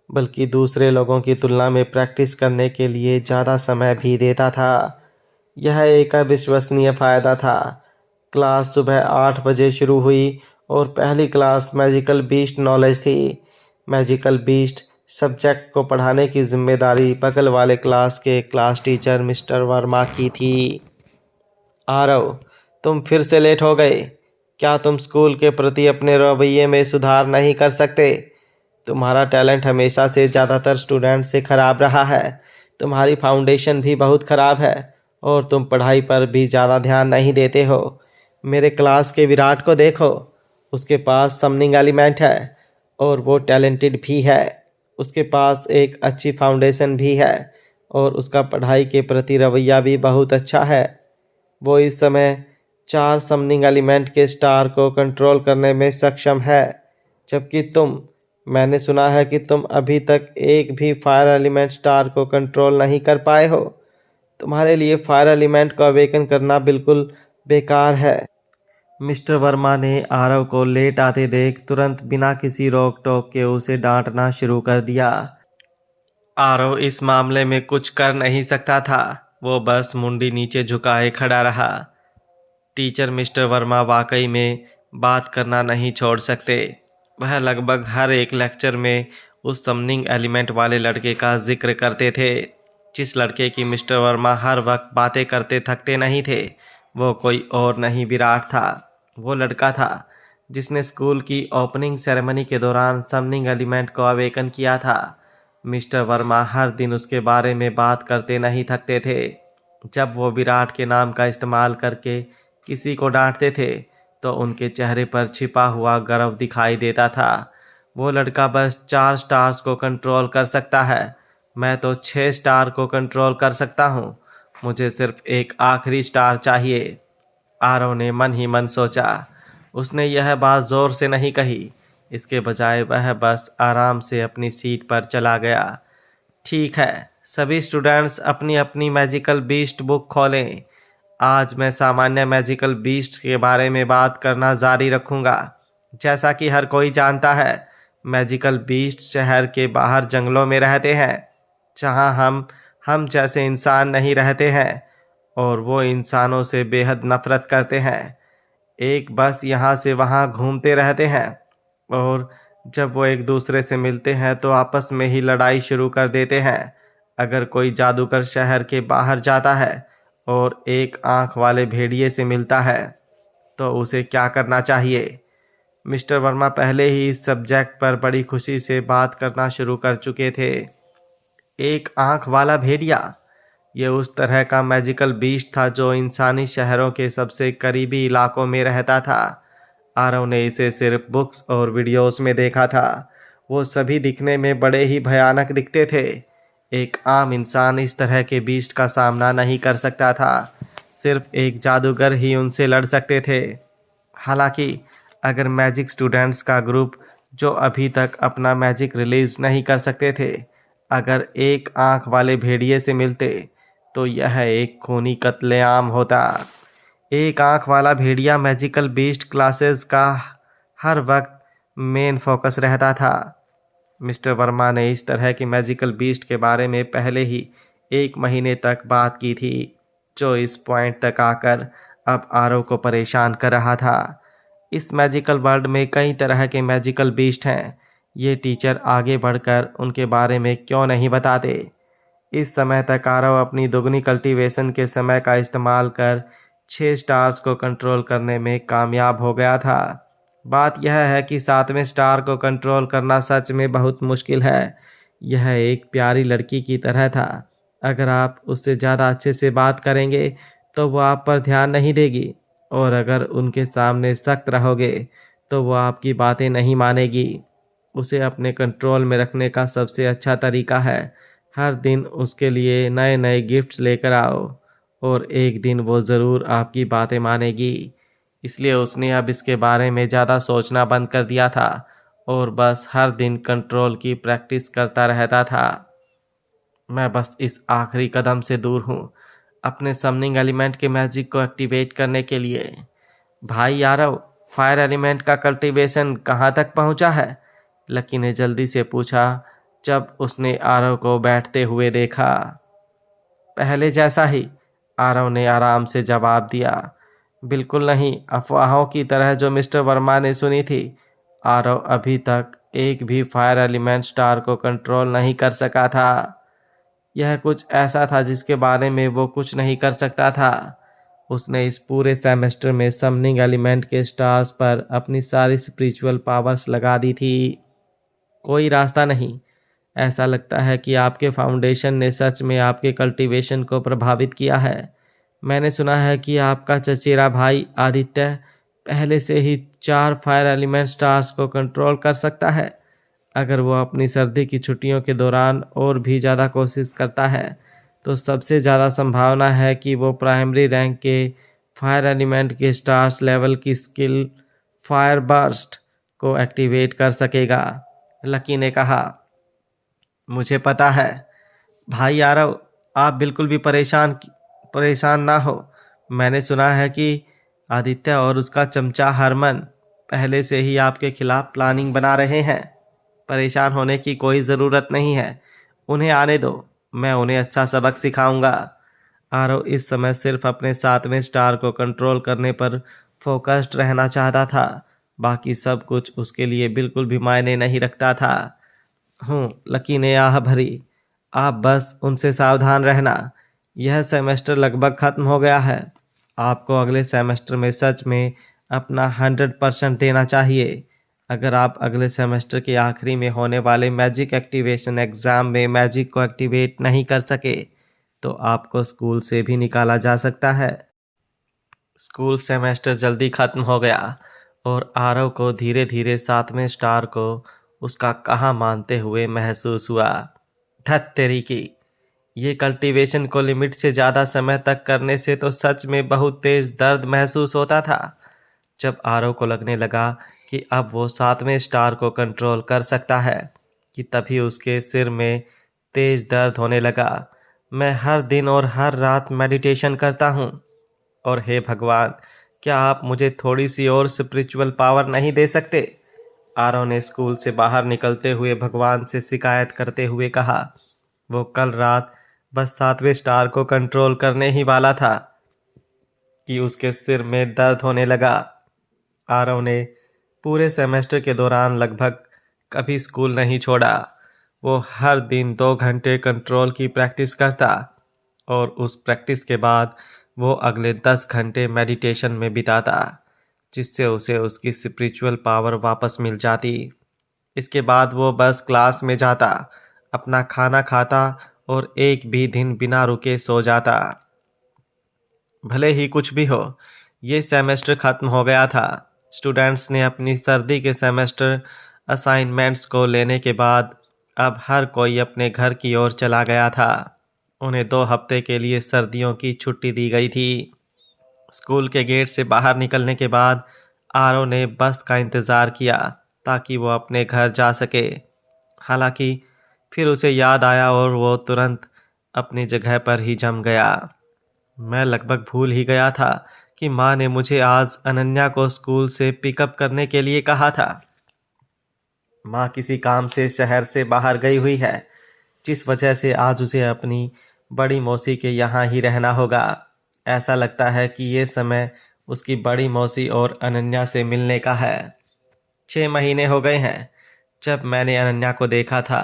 बल्कि दूसरे लोगों की तुलना में प्रैक्टिस करने के लिए ज़्यादा समय भी देता था। यह एक अविश्वसनीय फ़ायदा था। क्लास सुबह 8 बजे शुरू हुई और पहली क्लास मैजिकल बीस्ट नॉलेज थी। मैजिकल बीस्ट सब्जेक्ट को पढ़ाने की जिम्मेदारी बगल वाले क्लास के क्लास टीचर मिस्टर वर्मा की थी। आरव, तुम फिर से लेट हो गए। क्या तुम स्कूल के प्रति अपने रवैये में सुधार नहीं कर सकते? तुम्हारा टैलेंट हमेशा से ज़्यादातर स्टूडेंट से ख़राब रहा है। तुम्हारी फाउंडेशन भी बहुत ख़राब है और तुम पढ़ाई पर भी ज़्यादा ध्यान नहीं देते हो। मेरे क्लास के विराट को देखो, उसके पास समनिंग एलिमेंट है और वो टैलेंटेड भी है। उसके पास एक अच्छी फाउंडेशन भी है और उसका पढ़ाई के प्रति रवैया भी बहुत अच्छा है। वो इस समय 4 समनिंग एलिमेंट के स्टार को कंट्रोल करने में सक्षम है, जबकि मैंने सुना है कि तुम अभी तक एक भी फायर एलिमेंट स्टार को कंट्रोल नहीं कर पाए हो। तुम्हारे लिए फायर एलिमेंट को अवेकन करना बिल्कुल बेकार है। मिस्टर वर्मा ने आरव को लेट आते देख तुरंत बिना किसी रोक टोक के उसे डांटना शुरू कर दिया। आरव इस मामले में कुछ कर नहीं सकता था। वो बस मुंडी नीचे झुकाए खड़ा रहा। टीचर मिस्टर वर्मा वाकई में बात करना नहीं छोड़ सकते। वह लगभग हर एक लेक्चर में उस समनिंग एलिमेंट वाले लड़के का जिक्र करते थे। जिस लड़के की मिस्टर वर्मा हर वक्त बातें करते थकते नहीं थे, वो कोई और नहीं विराट था। वो लड़का था जिसने स्कूल की ओपनिंग सेरेमनी के दौरान समनिंग एलिमेंट को अवेकन किया था। मिस्टर वर्मा हर दिन उसके बारे में बात करते नहीं थकते थे। जब वो विराट के नाम का इस्तेमाल करके किसी को डांटते थे तो उनके चेहरे पर छिपा हुआ गर्व दिखाई देता था। वो लड़का बस 4 स्टार्स को कंट्रोल कर सकता है, मैं तो 6 स्टार को कंट्रोल कर सकता हूँ। मुझे सिर्फ एक आखिरी स्टार चाहिए। आरव ने मन ही मन सोचा। उसने यह बात ज़ोर से नहीं कही, इसके बजाय वह बस आराम से अपनी सीट पर चला गया। ठीक है, सभी स्टूडेंट्स अपनी अपनी मैजिकल बीस्ट बुक खोलें। आज मैं सामान्य मैजिकल बीस्ट के बारे में बात करना जारी रखूँगा। जैसा कि हर कोई जानता है, मैजिकल बीस्ट शहर के बाहर जंगलों में रहते हैं, जहाँ हम जैसे इंसान नहीं रहते हैं और वो इंसानों से बेहद नफरत करते हैं। एक बस यहाँ से वहाँ घूमते रहते हैं और जब वो एक दूसरे से मिलते हैं तो आपस में ही लड़ाई शुरू कर देते हैं। अगर कोई जादूगर शहर के बाहर जाता है और एक आँख वाले भेड़िए से मिलता है तो उसे क्या करना चाहिए? मिस्टर वर्मा पहले ही इस सब्जेक्ट पर बड़ी खुशी से बात करना शुरू कर चुके थे। एक आँख वाला भेड़िया, ये उस तरह का मैजिकल बीस्ट था जो इंसानी शहरों के सबसे करीबी इलाकों में रहता था। आरव ने इसे सिर्फ बुक्स और वीडियोस में देखा था। वो सभी दिखने में बड़े ही भयानक दिखते थे। एक आम इंसान इस तरह के बीस्ट का सामना नहीं कर सकता था। सिर्फ एक जादूगर ही उनसे लड़ सकते थे। हालांकि अगर मैजिक स्टूडेंट्स का ग्रुप, जो अभी तक अपना मैजिक रिलीज नहीं कर सकते थे, अगर एक आंख वाले भेड़िए से मिलते तो यह एक खूनी कत्लेआम होता। एक आंख वाला भेड़िया मैजिकल बीस्ट क्लासेस का हर वक्त मेन फोकस रहता था। मिस्टर वर्मा ने इस तरह के मैजिकल बीस्ट के बारे में पहले ही 1 महीने तक बात की थी, जो इस पॉइंट तक आकर अब आरव को परेशान कर रहा था। इस मैजिकल वर्ल्ड में कई तरह के मैजिकल बीस्ट हैं। ये टीचर आगे बढ़कर उनके बारे में क्यों नहीं बताते? इस समय तक आरव अपनी दोगुनी कल्टीवेशन के समय का इस्तेमाल कर 6 स्टार्स को कंट्रोल करने में कामयाब हो गया था। बात यह है कि 7वें स्टार को कंट्रोल करना सच में बहुत मुश्किल है। यह एक प्यारी लड़की की तरह था। अगर आप उससे ज़्यादा अच्छे से बात करेंगे तो वो आप पर ध्यान नहीं देगी, और अगर उनके सामने सख्त रहोगे तो वो आपकी बातें नहीं मानेगी। उसे अपने कंट्रोल में रखने का सबसे अच्छा तरीका है हर दिन उसके लिए नए नए गिफ्ट्स लेकर आओ, और एक दिन वो ज़रूर आपकी बातें मानेगी। इसलिए उसने अब इसके बारे में ज़्यादा सोचना बंद कर दिया था और बस हर दिन कंट्रोल की प्रैक्टिस करता रहता था। मैं बस इस आखिरी कदम से दूर हूँ, अपने समनिंग एलिमेंट के मैजिक को एक्टिवेट करने के लिए। भाई आरव, फायर एलिमेंट का कल्टीवेशन कहाँ तक पहुँचा है? लकी ने जल्दी से पूछा जब उसने आरव को बैठते हुए देखा। पहले जैसा ही, आरव ने आराम से जवाब दिया। बिल्कुल नहीं, अफवाहों की तरह जो मिस्टर वर्मा ने सुनी थी। आरव अभी तक एक भी फायर एलिमेंट स्टार को कंट्रोल नहीं कर सका था। यह कुछ ऐसा था जिसके बारे में वो कुछ नहीं कर सकता था। उसने इस पूरे सेमेस्टर में समनिंग एलिमेंट के स्टार्स पर अपनी सारी स्पिरिचुअल पावर्स लगा दी थी। कोई रास्ता नहीं। ऐसा लगता है कि आपके फाउंडेशन ने सच में आपके कल्टीवेशन को प्रभावित किया है। मैंने सुना है कि आपका चचेरा भाई आदित्य पहले से ही 4 फायर एलिमेंट स्टार्स को कंट्रोल कर सकता है। अगर वो अपनी सर्दी की छुट्टियों के दौरान और भी ज़्यादा कोशिश करता है तो सबसे ज़्यादा संभावना है कि वो प्राइमरी रैंक के फायर एलिमेंट के स्टार्स लेवल की स्किल फायर बर्स्ट को एक्टिवेट कर सकेगा। लकी ने कहा। मुझे पता है भाई आरव, आप बिल्कुल भी परेशान ना हो। मैंने सुना है कि आदित्य और उसका चमचा हरमन पहले से ही आपके खिलाफ प्लानिंग बना रहे हैं। परेशान होने की कोई ज़रूरत नहीं है, उन्हें आने दो, मैं उन्हें अच्छा सबक सिखाऊंगा। आरव इस समय सिर्फ अपने 7वें स्टार को कंट्रोल करने पर फोकस्ड रहना चाहता था। बाकी सब कुछ उसके लिए बिल्कुल भी मायने नहीं रखता था। लकी ने आह भरी। आप बस उनसे सावधान रहना। यह सेमेस्टर लगभग ख़त्म हो गया है। आपको अगले सेमेस्टर में सच में अपना 100% देना चाहिए। अगर आप अगले सेमेस्टर के आखिरी में होने वाले मैजिक एक्टिवेशन एग्ज़ाम में मैजिक को एक्टिवेट नहीं कर सके तो आपको स्कूल से भी निकाला जा सकता है। स्कूल सेमेस्टर जल्दी ख़त्म हो गया और आरव को धीरे धीरे 7वें स्टार को उसका कहाँ मानते हुए महसूस हुआ। धत तेरी की, ये कल्टीवेशन को लिमिट से ज़्यादा समय तक करने से तो सच में बहुत तेज़ दर्द महसूस होता था। जब आरव को लगने लगा कि अब वो 7वें स्टार को कंट्रोल कर सकता है कि तभी उसके सिर में तेज़ दर्द होने लगा। मैं हर दिन और हर रात मेडिटेशन करता हूँ, और हे भगवान, क्या आप मुझे थोड़ी सी और स्पिरिचुअल पावर नहीं दे सकते? आरव ने स्कूल से बाहर निकलते हुए भगवान से शिकायत करते हुए कहा। वो कल रात बस 7वें स्टार को कंट्रोल करने ही वाला था कि उसके सिर में दर्द होने लगा। आरव ने पूरे सेमेस्टर के दौरान लगभग कभी स्कूल नहीं छोड़ा। वो हर दिन 2 घंटे कंट्रोल की प्रैक्टिस करता और उस प्रैक्टिस के बाद वो अगले 10 घंटे मेडिटेशन में बिताता, जिससे उसे उसकी स्पिरिचुअल पावर वापस मिल जाती। इसके बाद वो बस क्लास में जाता, अपना खाना खाता और एक भी दिन बिना रुके सो जाता। भले ही कुछ भी हो, ये सेमेस्टर ख़त्म हो गया था। स्टूडेंट्स ने अपनी सर्दी के सेमेस्टर असाइनमेंट्स को लेने के बाद अब हर कोई अपने घर की ओर चला गया था। उन्हें 2 हफ्ते के लिए सर्दियों की छुट्टी दी गई थी। स्कूल के गेट से बाहर निकलने के बाद आरव ने बस का इंतज़ार किया ताकि वो अपने घर जा सके। हालांकि फिर उसे याद आया और वो तुरंत अपनी जगह पर ही जम गया। मैं लगभग भूल ही गया था कि माँ ने मुझे आज अनन्या को स्कूल से पिकअप करने के लिए कहा था। माँ किसी काम से शहर से बाहर गई हुई है, जिस वजह से आज उसे अपनी बड़ी मौसी के यहाँ ही रहना होगा। ऐसा लगता है कि ये समय उसकी बड़ी मौसी और अनन्या से मिलने का है। 6 महीने हो गए हैं जब मैंने अनन्या को देखा था।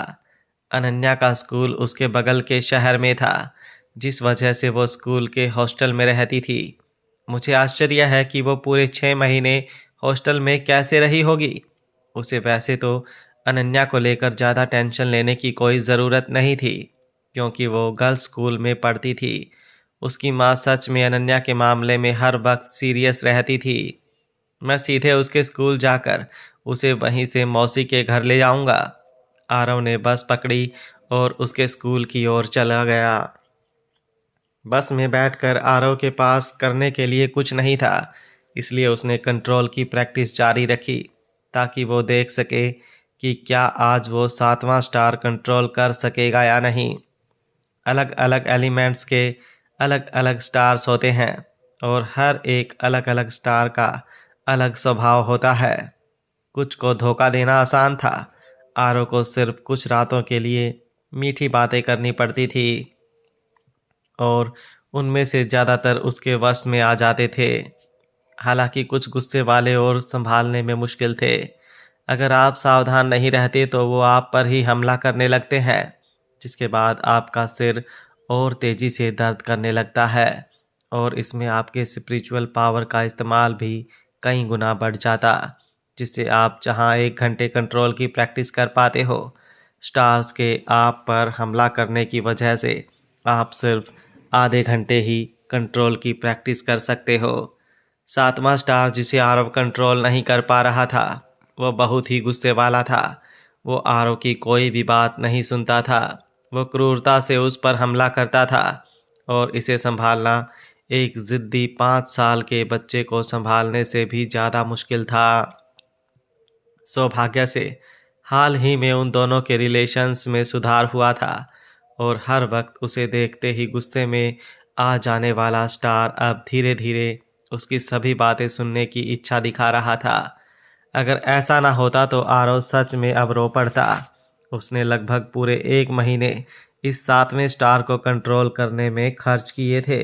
अनन्या का स्कूल उसके बगल के शहर में था, जिस वजह से वो स्कूल के हॉस्टल में रहती थी। मुझे आश्चर्य है कि वो पूरे 6 महीने हॉस्टल में कैसे रही होगी। उसे वैसे तो अनन्या को लेकर ज़्यादा टेंशन लेने की कोई ज़रूरत नहीं थी, क्योंकि वो गर्ल्स स्कूल में पढ़ती थी। उसकी माँ सच में अनन्या के मामले में हर वक्त सीरियस रहती थी। मैं सीधे उसके स्कूल जाकर उसे वहीं से मौसी के घर ले जाऊंगा। आरव ने बस पकड़ी और उसके स्कूल की ओर चला गया। बस में बैठकर आरव के पास करने के लिए कुछ नहीं था, इसलिए उसने कंट्रोल की प्रैक्टिस जारी रखी ताकि वो देख सके कि क्या आज वो 7वां स्टार कंट्रोल कर सकेगा या नहीं। अलग अलग एलिमेंट्स के अलग अलग स्टार्स होते हैं और हर एक अलग अलग स्टार का अलग स्वभाव होता है। कुछ को धोखा देना आसान था। आरव को सिर्फ कुछ रातों के लिए मीठी बातें करनी पड़ती थी और उनमें से ज़्यादातर उसके वश में आ जाते थे। हालांकि कुछ गुस्से वाले और संभालने में मुश्किल थे। अगर आप सावधान नहीं रहते तो वो आप पर ही हमला करने लगते हैं, जिसके बाद आपका सिर और तेज़ी से दर्द करने लगता है और इसमें आपके स्पिरिचुअल पावर का इस्तेमाल भी कई गुना बढ़ जाता, जिससे आप जहां 1 घंटे कंट्रोल की प्रैक्टिस कर पाते हो, स्टार्स के आप पर हमला करने की वजह से आप सिर्फ आधे घंटे ही कंट्रोल की प्रैक्टिस कर सकते हो। 7वां स्टार जिसे आरव कंट्रोल नहीं कर पा रहा था, वो बहुत ही गुस्से वाला था। वो आरव की कोई भी बात नहीं सुनता था। वो क्रूरता से उस पर हमला करता था और इसे संभालना एक ज़िद्दी 5 साल के बच्चे को संभालने से भी ज़्यादा मुश्किल था। सौभाग्य से हाल ही में उन दोनों के रिलेशंस में सुधार हुआ था और हर वक्त उसे देखते ही गुस्से में आ जाने वाला स्टार अब धीरे धीरे उसकी सभी बातें सुनने की इच्छा दिखा रहा था। अगर ऐसा ना होता तो आरव सच में अब रो पड़ता। उसने लगभग पूरे 1 महीने इस 7वें स्टार को कंट्रोल करने में खर्च किए थे।